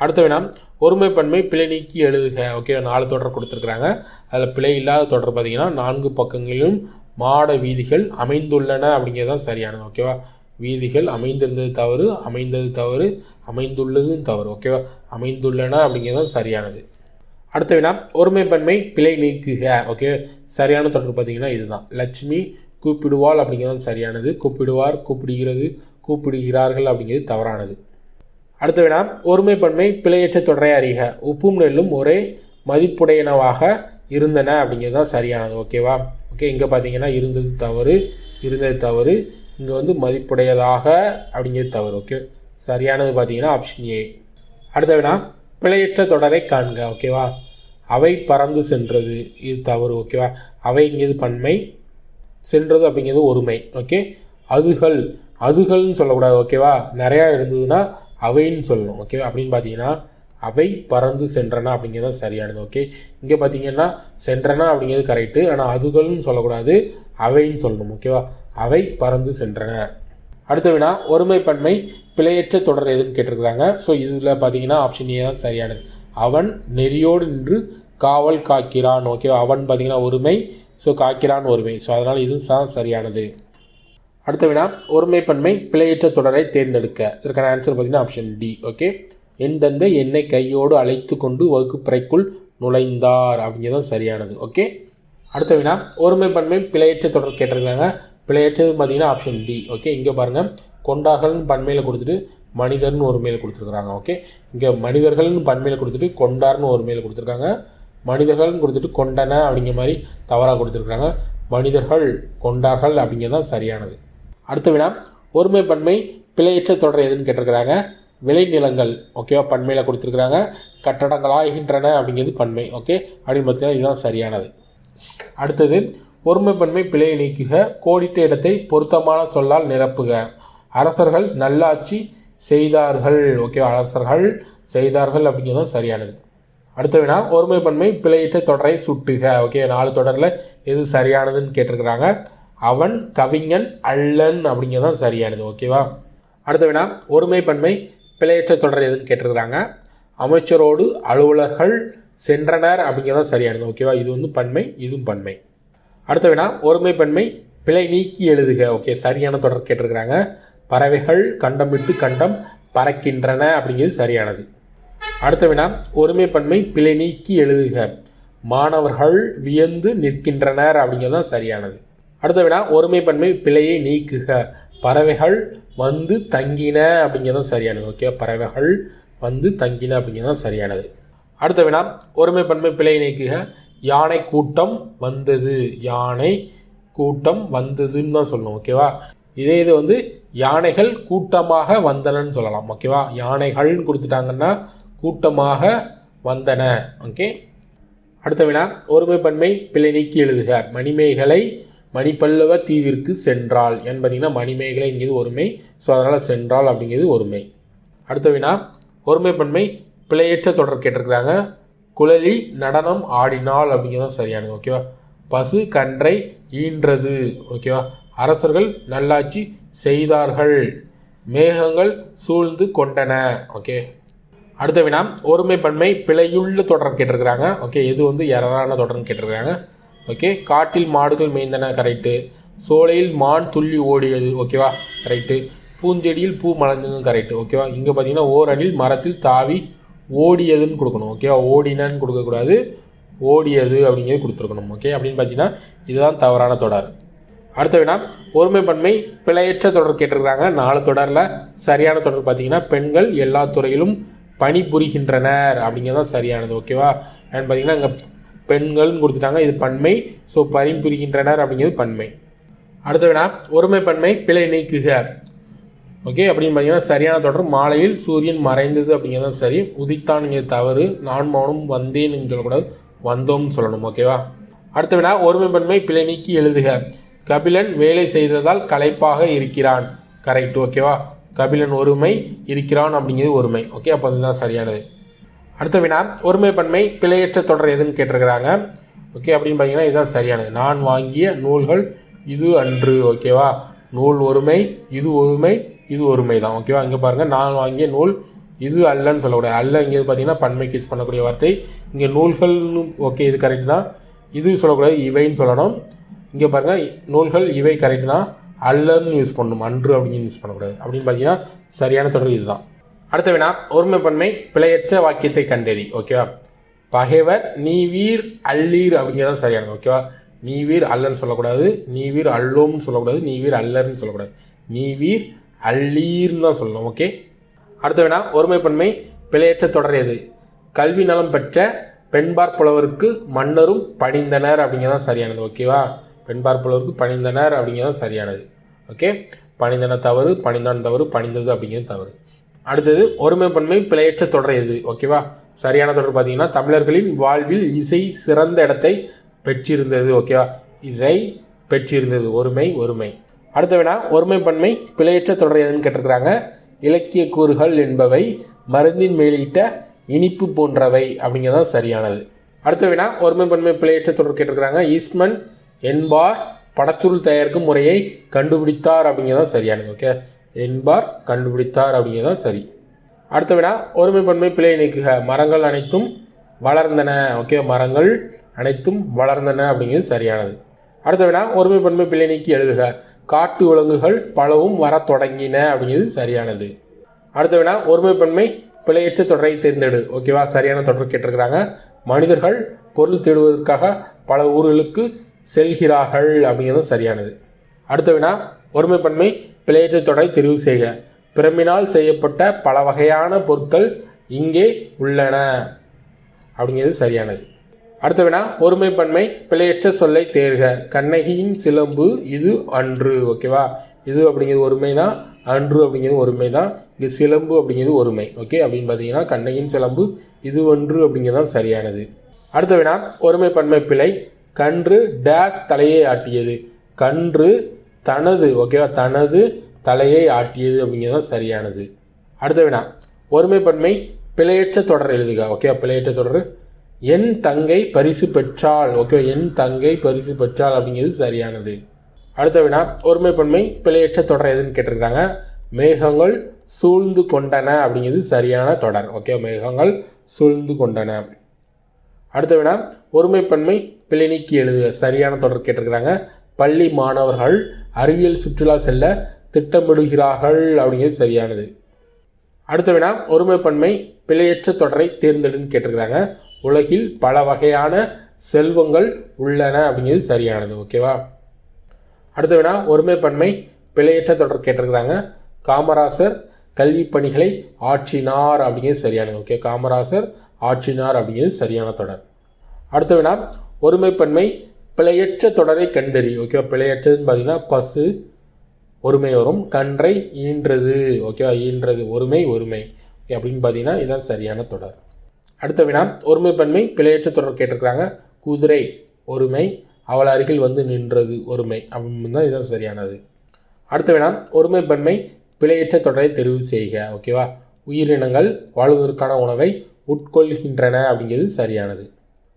அடுத்த வினா, ஒருமைப்பன்மை பிழை நீக்கி எழுதுக. ஓகே, 4 தொடர் கொடுத்துருக்குறாங்க. அதில் பிழை இல்லாத தொடர் பார்த்தீங்கன்னா 4 பக்கங்களிலும் மாட வீதிகள் அமைந்துள்ளன அப்படிங்கிறதான் சரியானது. ஓகேவா, வீதிகள் அமைந்திருந்தது தவறு, அமைந்தது தவறு, அமைந்துள்ளதும் தவறு. ஓகேவா, அமைந்துள்ளன அப்படிங்கிறது சரியானது. அடுத்த வினா, ஒருமைப்பன்மை பிழை நீக்குக. ஓகே, சரியான தொடர் பார்த்தீங்கன்னா இதுதான். லட்சுமி கூப்பிடுவாள் அப்படிங்கிறது சரியானது. கூப்பிடுவார், கூப்பிடுகிறது, கூப்பிடுகிறார்கள் அப்படிங்கிறது தவறானது. அடுத்த வினா, ஒருமைப்பன்மை பிழையற்ற தொடரை அறிக. உப்பும் நெல்லும் ஒரே மதிப்புடையனவாக இருந்தன அப்படிங்கிறது தான் சரியானது. ஓகேவா, ஓகே, இங்கே பார்த்தீங்கன்னா இருந்தது தவறு, இருந்தது தவறு. இங்கே வந்து மதிப்புடையதாக அப்படிங்கிறது தவறு. ஓகே, சரியானது பார்த்தீங்கன்னா ஆப்ஷன் ஏ. அடுத்த வினா, பிழையற்ற தொடரை காண்க. ஓகேவா, அவை பறந்து சென்றது, இது தவறு. ஓகேவா, அவைங்கிறது பன்மை, சென்றது அப்படிங்கிறது ஒருமை. ஓகே, அதுகள், அதுகள்னு சொல்லக்கூடாது. ஓகேவா, நிறையா இருந்ததுன்னா அவைன்னு சொல்லணும். ஓகேவா, அப்படின்னு பார்த்தீங்கன்னா அவை பறந்து சென்றன அப்படிங்கிறது சரியானது. ஓகே, இங்கே பார்த்தீங்கன்னா சென்றன அப்படிங்கிறது கரெக்டு. ஆனால் அதுகள்னு சொல்லக்கூடாது, அவைன்னு சொல்லணும். ஓகேவா, அவை பறந்து சென்றன. அடுத்த வினா, ஒருமைப்பன்மை பிழையற்ற தொடர் எதுன்னு கேட்டிருக்கிறாங்க. ஸோ இதில் பார்த்தீங்கன்னா ஆப்ஷன் ஏ தான் சரியானது. அவன் நெறியோடு நின்று காவல் காக்கிறான். ஓகேவா, அவன் பார்த்தீங்கன்னா ஒருமை, ஸோ காக்கிறான் ஒருமை. ஸோ அதனால் இது தான் சரியானது. அடுத்த வினா, ஒருமைப்பன்மை பிழையற்ற தொடரை தேர்ந்தெடுக்க. இதற்கான ஆன்சர் பார்த்தீங்கன்னா ஆப்ஷன் டி. ஓகே, என் தந்தை என்னை கையோடு அழைத்து கொண்டு வகுப்பறைக்குள் நுழைந்தார் அப்படிங்கிறது சரியானது. ஓகே, அடுத்த வினா, ஒருமைப்பன்மை பிழையற்ற தொடர் கேட்டிருக்காங்க. பிழையற்றது பார்த்தீங்கன்னா ஆப்ஷன் டி. ஓகே, இங்கே பாருங்கள், கொண்டார்கள்னு பன்மையில் கொடுத்துட்டு மனிதர்னு ஒரு மேல் கொடுத்துருக்குறாங்க. ஓகே, இங்கே மனிதர்கள்னு பன்மையில் கொடுத்துட்டு கொண்டார்னு ஒரு மேல் கொடுத்துருக்காங்க. மனிதர்கள்னு கொடுத்துட்டு கொண்டன அப்படிங்கிற மாதிரி தவறாக கொடுத்துருக்குறாங்க. மனிதர்கள் கொண்டார்கள் அப்படிங்கிறது தான் சரியானது. அடுத்த வினா, ஒருமைப்பன்மை பிழையற்ற தொடர் எதுன்னு கேட்டிருக்கிறாங்க. விளைநிலங்கள். ஓகேவா, பன்மையில் கொடுத்துருக்குறாங்க. கட்டடங்களாகின்றன அப்படிங்கிறது பன்மை. ஓகே, அப்படின்னு பார்த்தீங்கன்னா இதுதான் சரியானது. அடுத்தது, ஒருமைப்பன்மை பிழையை நீக்குக. கோடிட்ட இடத்தை பொருத்தமான சொல்லால் நிரப்புக. அரசர்கள் நல்லாட்சி செய்தார்கள். ஓகேவா, அரசர்கள் செய்தார்கள் அப்படிங்கிறது சரியானது. அடுத்த வினா, ஒருமைப்பன்மை பிழையற்ற தொடரை சுட்டுக. ஓகே, 4 தொடரில் எது சரியானதுன்னு கேட்டிருக்கிறாங்க. அவன் கவிஞன் அல்லன் அப்படிங்கிறது தான் சரியானது. ஓகேவா, அடுத்த வினா, ஒருமைப்பன்மை பிழையற்ற தொடர் எதுன்னு கேட்டிருக்கிறாங்க. அமைச்சரோடு அலுவலர்கள் சென்றனர் அப்படிங்கிறது தான் சரியானது. ஓகேவா, இது வந்து பன்மை, இதுவும் பன்மை. அடுத்த வினா, ஒருமைப்பன்மை பிழை நீக்கி எழுதுக. ஓகே, சரியான தொடர் கேட்டிருக்கிறாங்க. பறவைகள் கண்டம் விட்டு கண்டம் பறக்கின்றன அப்படிங்கிறது சரியானது. அடுத்த வினா, ஒருமைப்பன்மை பிழை நீக்கி எழுதுக. மாணவர்கள் வியந்து நிற்கின்றனர் அப்படிங்கிறது தான் சரியானது. அடுத்த வினா, ஒருமைப்பன்மை பிழையை நீக்குக. பறவைகள் வந்து தங்கின அப்படிங்கிறது தான் சரியானது. ஓகே, பறவைகள் வந்து தங்கின அப்படிங்கிறது தான் சரியானது. அடுத்த வினா, ஒருமைப்பன்மை பிழையை நீக்குக. யானை கூட்டம் வந்தது. யானை கூட்டம் வந்ததுன்னு தான் சொல்லணும். ஓகேவா, இதே இது வந்து யானைகள் கூட்டமாக வந்தனன்னு சொல்லலாம். ஓகேவா, யானைகள்னு கொடுத்துட்டாங்கன்னா கூட்டமாக வந்தன. ஓகே, அடுத்த வினா, ஒருமைப்பன்மை பிழை நீக்கி எழுதுக. மணிமேகலை மணிப்பல்லவ தீவிற்கு சென்றாள். ஏன்னு பார்த்தீங்கன்னா மணிமேகலை இங்கிறது ஒருமை, ஸோ அதனால் சென்றாள் அப்படிங்கிறது ஒருமை. அடுத்த வினா, ஒருமைப்பன்மை பிழையற்ற தொடர் கேட்டிருக்கிறாங்க. குழலி நடனம் ஆடினாள் அப்படிங்கிறது சரியானது. ஓகேவா, பசு கன்றை ஈன்றது. ஓகேவா, அரசர்கள் நல்லாட்சி செய்தார்கள். மேகங்கள் சூழ்ந்து கொண்டன. ஓகே, அடுத்த வினா, ஒருமைப்பன்மை பிழையுள்ள தொடர் கேட்டிருக்கிறாங்க. ஓகே, எது வந்து எரரான தொடர்னு கேட்டிருக்கிறாங்க. ஓகே, காட்டில் மாடுகள் மேய்ந்தன. கரெக்டு. சோலையில் மான் துள்ளி ஓடியது. ஓகேவா, கரெக்டு. பூஞ்செடியில் பூ மலர்ந்ததுன்னு கரெக்டு. ஓகேவா, இங்கே பார்த்தீங்கன்னா ஓரணில் மரத்தில் தாவி ஓடியதுன்னு கொடுக்கணும். ஓகேவா, ஓடினன்னு கொடுக்கக்கூடாது, ஓடியது அப்படிங்கிறது கொடுத்துருக்கணும். ஓகே, அப்படின்னு பார்த்தீங்கன்னா இதுதான் தவறான தொடர். அடுத்த வினா, ஒருமைப்பன்மை பிழையற்ற தொடர் கேட்டிருக்கிறாங்க. 4 தொடரில் சரியான தொடர் பார்த்தீங்கன்னா பெண்கள் எல்லா துறையிலும் பணிபுரிகின்றனர் அப்படிங்கிறது தான் சரியானது. ஓகேவா? அண்ட் பார்த்தீங்கன்னா இங்கே பெண்கள்னு கொடுத்துட்டாங்க, இது பன்மை. ஸோ பணிபுரிகின்றனர் அப்படிங்கிறது பன்மை. அடுத்த வினா, ஒருமை பன்மை பிழை நீக்குக. ஓகே, அப்படின்னு பார்த்தீங்கன்னா சரியான தொடர். மாலையில் சூரியன் மறைந்தது அப்படிங்கிறது தான் சரி. உதித்தான்ங்கிறது தவறு. நான் மௌனம் வந்தேன்னு சொல்லக்கூடாது, வந்தோம்னு சொல்லணும். ஓகேவா? அடுத்த வினா, ஒருமை பன்மை பிழை நீக்கி எழுதுக. கபிலன் வேலை செய்ததால் களைப்பாக இருக்கிறான். கரெக்ட். ஓகேவா? கபிலன் ஒருமை, இருக்கிறான் அப்படிங்கிறது ஒருமை. ஓகே, அப்போ அதுதான் சரியானது. அடுத்த வினா, ஒருமை பன்மை பிழையற்ற தொடர் எதுன்னு கேட்டிருக்கிறாங்க. ஓகே, அப்படின்னு பார்த்தீங்கன்னா இதுதான் சரியானது. நான் வாங்கிய நூல்கள் இது அன்று. ஓகேவா? நூல் ஒருமை, இது ஒருமை, இது ஒருமை தான். ஓகேவா? இங்கே பாருங்கள், நான் வாங்கிய நூல் இது அல்லன்னு சொல்லக்கூடாது. அல்ல இங்கே பார்த்தீங்கன்னா பன்மைக்கு யூஸ் பண்ணக்கூடிய வார்த்தை. இங்கே நூல்கள்னு ஓகே, இது கரெக்ட் தான். இது சொல்லக்கூடாது, இவைன்னு சொல்லணும். இங்கே பாருங்கள், நூல்கள் இவை கரெக்ட் தான். அல்லன்னு யூஸ் பண்ணணும், அன்று அப்படின்னு யூஸ் பண்ணக்கூடாது. அப்படின்னு பார்த்தீங்கன்னா சரியான தொடர் இதுதான். அடுத்த வினா, ஒருமை பன்மை பிழையற்ற வாக்கியத்தை கண்டறி. ஓகேவா? பகைவர் நீவீர் அல்லீர் அப்படிங்கிறதான் சரியானது. ஓகேவா? நீவீர் அல்லன்னு சொல்லக்கூடாது, நீவீர் அல்லோம்னு சொல்லக்கூடாது, நீவீர் அல்லர்னு சொல்லக்கூடாது, நீவீர் அல்லீர்னு தான் சொல்லணும். ஓகே. அடுத்த வினா, ஒருமை பன்மை பிழையற்ற தொடர் எது? கல்வி நலம் பெற்ற பெண்பார் புலவருக்கு மன்னரும் பணிந்தனர் அப்படிங்கிறதான் சரியானது. ஓகேவா? பெண்பார் புலவருக்கு பணிந்தனர் அப்படிங்கிறதான் சரியானது. ஓகே, பணிந்தன தவறு, பணிந்தான் தவறு, பணிந்தது அப்படிங்கிறது தவறு. அடுத்தது, ஒருமை பன்மை பிழையற்ற தொடர் எது? ஓகேவா? சரியான தொடர் பார்த்தீங்கன்னா தமிழர்களின் வாழ்வில் இசை சிறந்த இடத்தை பெற்றிருந்தது. ஓகேவா? இசை பெற்றிருந்தது. ஒருமை ஒருமை. அடுத்த வினா, ஒருமை பன்மை பிழையற்ற தொடர் எதுன்னு கேட்டிருக்கிறாங்க. இலக்கிய கூறுகள் என்பவை மருந்தின் மேலிட்ட இனிப்பு போன்றவை அப்படிங்கிறதான் சரியானது. அடுத்த வினா, ஒருமை பன்மை பிழையற்ற தொடர் கேட்டிருக்கிறாங்க. ஈஸ்ட்மன் என்பார் படச்சுருள் தயாரிக்கும் முறையை கண்டுபிடித்தார் அப்படிங்கிறதான் சரியானது. ஓகே, என்பார் கண்டுபிடித்தார் அப்படிங்கிறதான் சரி. அடுத்த வினா, ஒருமை பன்மை பிழை நீக்குக. மரங்கள் அனைத்தும் வளர்ந்தன. ஓகே, மரங்கள் அனைத்தும் வளர்ந்தன அப்படிங்கிறது சரியானது. அடுத்த வினா, ஒருமை பன்மை பிழை நீக்கி எழுதுக. காட்டு விலங்குகள் பலவும் வர தொடங்கின அப்படிங்கிறது சரியானது. அடுத்த வினா, ஒருமை பன்மை பிழையற்ற தொடரை தேர்ந்தெடு. ஓகேவா? சரியான தொடர் கேட்டிருக்கிறாங்க. மனிதர்கள் பொருள் தேடுவதற்காக பல ஊர்களுக்கு செல்கிறார்கள் அப்படிங்கிறது சரியானது. அடுத்த வினா, ஒருமை பன்மை பிழையற்ற தொடரை தெரிவு செய்க. பிரம்பினால் செய்யப்பட்ட பல வகையான பொருட்கள் இங்கே உள்ளன அப்படிங்கிறது சரியானது. அடுத்த வினா, ஒருமை பன்மை பிழையற்ற சொல்லை தேர்க. கண்ணகியின் சிலம்பு இது அன்று. ஓகேவா? இது அப்படிங்கிறது ஒருமை தான், அன்று அப்படிங்கிறது ஒருமை தான். இங்கே சிலம்பு அப்படிங்கிறது ஒருமை. ஓகே, அப்படின்னு பார்த்தீங்கன்னா கண்ணகியின் சிலம்பு இது ஒன்று அப்படிங்கிறது தான் சரியானது. அடுத்த வினா, ஒருமை பன்மை பிழை. கன்று டேஸ் தலையை ஆட்டியது. கன்று தனது. ஓகேவா? தனது தலையை ஆட்டியது அப்படிங்கிறது தான் சரியானது. அடுத்த வினா, ஒருமை பன்மை பிழையற்ற தொடர் எழுதுக. ஓகேவா? பிழையற்ற தொடர். என் தங்கை பரிசு பெற்றாள். ஓகே, என் தங்கை பரிசு பெற்றாள் அப்படிங்கிறது சரியானது. அடுத்த வினா, ஒருமை பன்மை பிழையற்ற தொடர் எதுன்னு கேட்டிருக்காங்க. மேகங்கள் சூழ்ந்து கொண்டன அப்படிங்கிறது சரியான தொடர். ஓகே, மேகங்கள் சூழ்ந்து கொண்டன. அடுத்த வினா, ஒருமை பன்மை பிழை நீக்கி எழுதுக. சரியான தொடர் கேட்டிருக்கிறாங்க. பள்ளி மாணவர்கள் அறிவியல் சுற்றுலா செல்ல திட்டமிடுகிறார்கள் அப்படிங்கிறது சரியானது. அடுத்த வினா, ஒருமை பன்மை பிழையற்ற தொடரை தேர்ந்தெடுன்னு கேட்டிருக்கிறாங்க. உலகில் பல வகையான செல்வங்கள் உள்ளன அப்படிங்கிறது சரியானது. ஓகேவா? அடுத்த வினா, ஒருமை பன்மை பிழையற்ற தொடர் கேட்டிருக்கிறாங்க. காமராசர் கல்வி பணிகளை ஆற்றினார் அப்படிங்கிறது சரியானது. ஓகே, காமராசர் ஆற்றினார் அப்படிங்கிறது சரியான தொடர். அடுத்த வினா, ஒருமை பன்மை பிழையற்ற தொடரை கண்டறி. ஓகேவா? பிழையற்றதுன்னு பார்த்தீங்கன்னா பசு ஒருமை வரும், கன்றை ஈன்றது. ஓகேவா? ஈன்றது ஒருமை ஒருமை. ஓகே, அப்படின்னு பார்த்தீங்கன்னா இதுதான் சரியான தொடர். அடுத்த வினா, ஒருமை பன்மை பிழையற்ற தொடர் கேட்டிருக்கிறாங்க. குதிரை ஒருமை, அவள் அருகில் வந்து நின்றது ஒருமை அப்படின்னு தான் இதுதான் சரியானது. அடுத்த வினா, ஒருமை பன்மை பிழையற்ற தொடரை தெரிவு செய்க. ஓகேவா? உயிரினங்கள் வாழ்வதற்கான உணவை உட்கொள்கின்றன அப்படிங்கிறது சரியானது.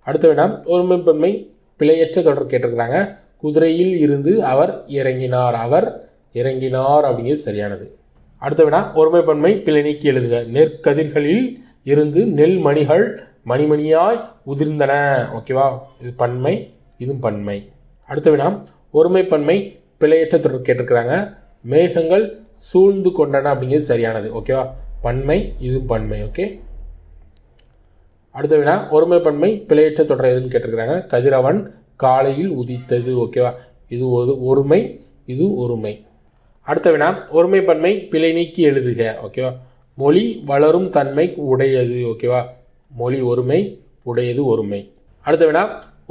அடுத்த வினா, ஒருமை பன்மை பிழையற்ற தொடர் கேட்டிருக்கிறாங்க. குதிரையில் இருந்து அவர் இறங்கினார். அவர் இறங்கினார் அப்படிங்கிறது சரியானது. அடுத்த வினா, ஒருமை பன்மை பிழை நீக்கி எழுதுக. நெற்கதிர்களில் இருந்து நெல் மணிகள் மணிமணியாய் உதிர்ந்தன. ஓகேவா? இது பன்மை, இதுவும் பன்மை. அடுத்த வினா, ஒருமை பன்மை பிழையற்ற தொடர் கேட்டிருக்கிறாங்க. மேகங்கள் சூழ்ந்து கொண்டன அப்படிங்கிறது சரியானது. ஓகேவா? பன்மை, இதுவும் பன்மை. ஓகே. அடுத்த வினா, ஒருமை பன்மை பிழையற்ற தொடர் எதுன்னு கேட்டிருக்கிறாங்க. கதிரவன் காலையில் உதித்தது. ஓகேவா? இது ஒருமை, இது ஒருமை. அடுத்த வினா, ஒருமை பன்மை பிழை நீக்கி எழுதுக. ஓகேவா? மொழி வளரும் தன்மை உடையது. ஓகேவா, மொழி ஒருமை, உடையது ஒருமை. அடுத்த வினா,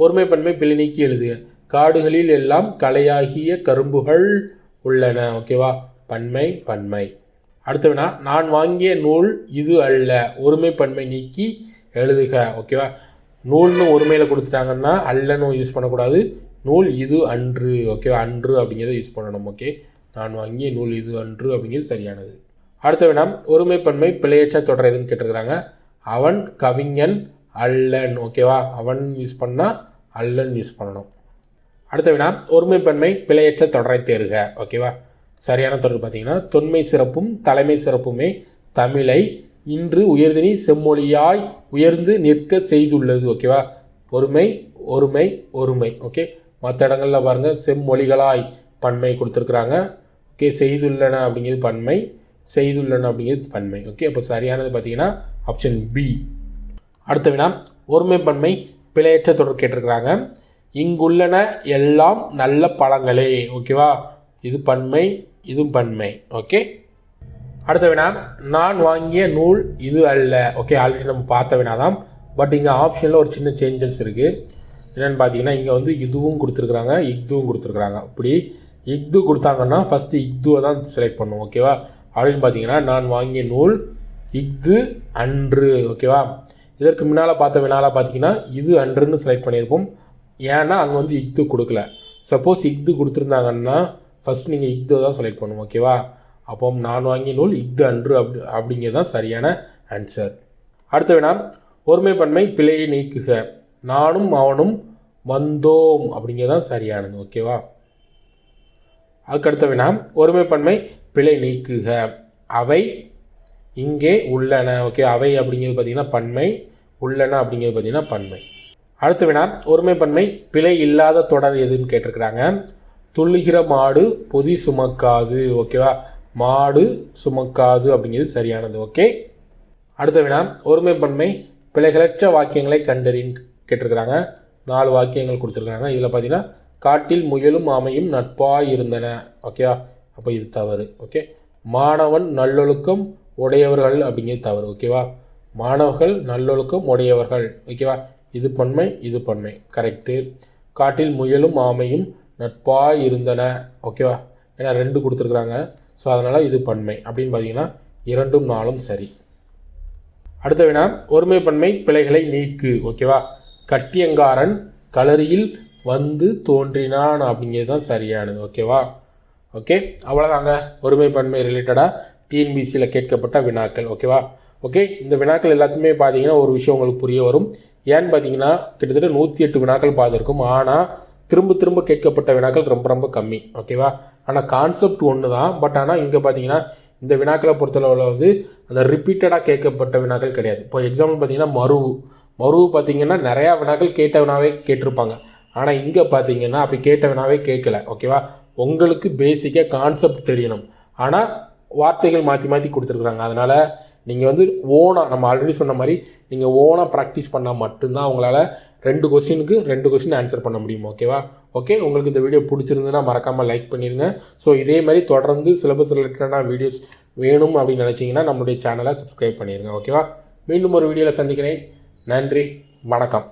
ஒருமை பன்மை பிழை நீக்கி எழுதுக. காடுகளில் எல்லாம் கலையாகிய கரும்புகள் உள்ளன. ஓகேவா, பன்மை பன்மை. அடுத்த வினா, நான் வாங்கிய நூல் இது அல்ல. ஒருமை பன்மை நீக்கி எழுதுக. ஓகேவா, நூல்னு ஒருமையில் கொடுத்துட்டாங்கன்னா அல்லன்னு யூஸ் பண்ணக்கூடாது. நூல் இது அன்று. ஓகேவா, அன்று அப்படிங்கிறத யூஸ் பண்ணணும். ஓகே, நான் வாங்கிய நூல் இது அன்று அப்படிங்கிறது சரியானது. அடுத்த வினா, ஒருமை பன்மை பிழையற்ற தொடர் எதுன்னு கேட்டிருக்கிறாங்க. அவன் கவிஞன் அல்லன். ஓகேவா, அவன் யூஸ் பண்ணால் அல்லன் யூஸ் பண்ணணும். அடுத்த வினா, ஒருமை பன்மை பிழையற்ற தொடரை தேர்க. ஓகேவா, சரியான தொடர் பார்த்தீங்கன்னா தொன்மை சிறப்பும் தலைமை சிறப்புமே தமிழை இன்று உயர்தினி செம்மொழியாய் உயர்ந்து நிற்க செய்துள்ளது. ஓகேவா, ஒருமை ஒருமை ஒருமை. ஓகே, மற்ற இடங்களில் பாருங்கள் செம்மொழிகளாய் பன்மை கொடுத்துருக்குறாங்க. ஓகே, செய்துள்ளன அப்படிங்கிறது பன்மை, செய்துள்ளன அப்படிங்கிறது பன்மை. ஓகே, அப்போ சரியானது பார்த்தீங்கன்னா ஆப்ஷன் பி. அடுத்த வினா, ஒருமை பன்மை பிழையற்ற தொடர் கேட்டிருக்கிறாங்க. இங்குள்ளன எல்லாம் நல்ல பழங்களே. ஓகேவா, இது பன்மை, இதுவும் பன்மை. ஓகே, அடுத்த வினா, நான் வாங்கிய நூல் இது அல்ல. ஓகே, ஆல்ரெடி நம்ம பார்த்த வினா தான். பட் இங்கே ஆப்ஷனில் ஒரு சின்ன சேஞ்சஸ் இருக்குது. என்னென்னு பார்த்தீங்கன்னா இங்கே வந்து இதுவும் கொடுத்துருக்குறாங்க, இக்துவும் கொடுத்துருக்குறாங்க. அப்படி இக்து கொடுத்தாங்கன்னா ஃபஸ்ட்டு இக்துவை தான் செலக்ட் பண்ணுவோம். ஓகேவா, அப்படின்னு பார்த்தீங்கன்னா நான் வாங்கிய நூல் இஃது அன்று. ஓகேவா, இதற்கு முன்னால் பார்த்த வினால பார்த்தீங்கன்னா இது அன்றுன்னு செலக்ட் பண்ணியிருப்போம். ஏன்னா அங்கே வந்து இஃது கொடுக்கல. சப்போஸ் இஃது கொடுத்துருந்தாங்கன்னா ஃபஸ்ட் நீங்கள் இஃது தான் செலக்ட் பண்ணுவோம். ஓகேவா, அப்போ நான் வாங்கிய நூல் இஃது அன்று அப்படிங்கிறது தான் சரியான ஆன்சர். அடுத்த வினா, ஒருமை பன்மை பிழையை நீக்குக. நானும் அவனும் வந்தோம் அப்படிங்கிறது தான் சரியானது. ஓகேவா, அதுக்கடுத்த வினா, ஒருமை பன்மை பிழை நீக்குக. அவை இங்கே உள்ளன. ஓகே, அவை அப்படிங்கிறது பார்த்தீங்கன்னா பன்மை, உள்ளன அப்படிங்கிறது பார்த்தீங்கன்னா பன்மை. அடுத்த வினா, ஒருமை பன்மை பிழை இல்லாத தொடர் எதுன்னு கேட்டிருக்கிறாங்க. துள்ளுகிற மாடு பொதி சுமக்காது. ஓகேவா, மாடு சுமக்காது அப்படிங்கிறது சரியானது. ஓகே, அடுத்த வினா, ஒருமை பன்மை பிழைகளற்ற வாக்கியங்களை கண்டறின்னு கேட்டிருக்கிறாங்க. 4 வாக்கியங்கள் கொடுத்துருக்குறாங்க. இதில் பார்த்தீங்கன்னா காட்டில் முயலும் ஆமையும் நட்பாய் இருந்தன. ஓகேவா, அப்போ இது தவறு. ஓகே, மாணவன் நல்லொழுக்கம் உடையவர்கள் அப்படிங்கிறது தவறு. ஓகேவா, மாணவர்கள் நல்லொழுக்கம் உடையவர்கள். ஓகேவா, இது பன்மை, இது பன்மை. கரெக்டு. காட்டில் முயலும் ஆமையும் நட்பாய் இருந்தன. ஓகேவா, ஏன்னா 2 கொடுத்துருக்குறாங்க. ஸோ அதனால் இது பன்மை அப்படின்னு பார்த்தீங்கன்னா 2ம் 4ம் சரி. அடுத்த வினா, ஒருமை பன்மை பிழைகளை நீக்கு. ஓகேவா, கட்டியங்காரன் களரியில் வந்து தோன்றினான் அப்படிங்கிறது தான் சரியானது. ஓகேவா, ஓகே, அவ்வளோதாங்க ஒருமை பன்மை ரிலேட்டடாக டிஎன்பிசியில் கேட்கப்பட்ட வினாக்கள். ஓகேவா, ஓகே, இந்த வினாக்கள் எல்லாத்துக்குமே பார்த்தீங்கன்னா ஒரு விஷயம் உங்களுக்கு புரிய வரும். ஏன்னு பார்த்தீங்கன்னா கிட்டத்தட்ட 108 வினாக்கள் பார்த்துருக்கும். ஆனால் திரும்ப திரும்ப கேட்கப்பட்ட வினாக்கள் ரொம்ப ரொம்ப கம்மி. ஓகேவா, ஆனால் கான்செப்ட் ஒன்று தான். பட் ஆனால் இங்கே பார்த்தீங்கன்னா இந்த வினாக்களை பொறுத்தளவில் வந்து அந்த ரிப்பீட்டடாக கேட்கப்பட்ட வினாக்கள் கிடையாது. இப்போ எக்ஸாம்பிள் பார்த்தீங்கன்னா மருவு பார்த்தீங்கன்னா நிறையா வினாக்கள் கேட்ட வினாவே கேட்டிருப்பாங்க. ஆனால் இங்கே பார்த்தீங்கன்னா அப்படி கேட்ட வினாவே கேட்கல. ஓகேவா, உங்களுக்கு பேசிக்காக கான்செப்ட் தெரியணும். ஆனால் வார்த்தைகள் மாற்றி மாற்றி கொடுத்துருக்குறாங்க. அதனால் நீங்கள் வந்து ஓனாக நம்ம ஆல்ரெடி சொன்ன மாதிரி நீங்கள் ஓனாக ப்ராக்டிஸ் பண்ணால் மட்டும்தான் உங்களால் 2 கொஸ்டினுக்கு 2 கொஸ்டின் ஆன்சர் பண்ண முடியும். ஓகேவா, ஓகே, உங்களுக்கு இந்த வீடியோ பிடிச்சிருந்துன்னா மறக்காமல் லைக் பண்ணிடுங்க. ஸோ இதே மாதிரி தொடர்ந்து சிலபஸ் ரிலேட்டடான வீடியோஸ் வேணும் அப்படின்னு நினச்சிங்கன்னா நம்மளுடைய சேனலை சப்ஸ்கிரைப் பண்ணிடுங்க. ஓகேவா, மீண்டும் ஒரு வீடியோவில் சந்திக்கிறேன். நன்றி, வணக்கம்.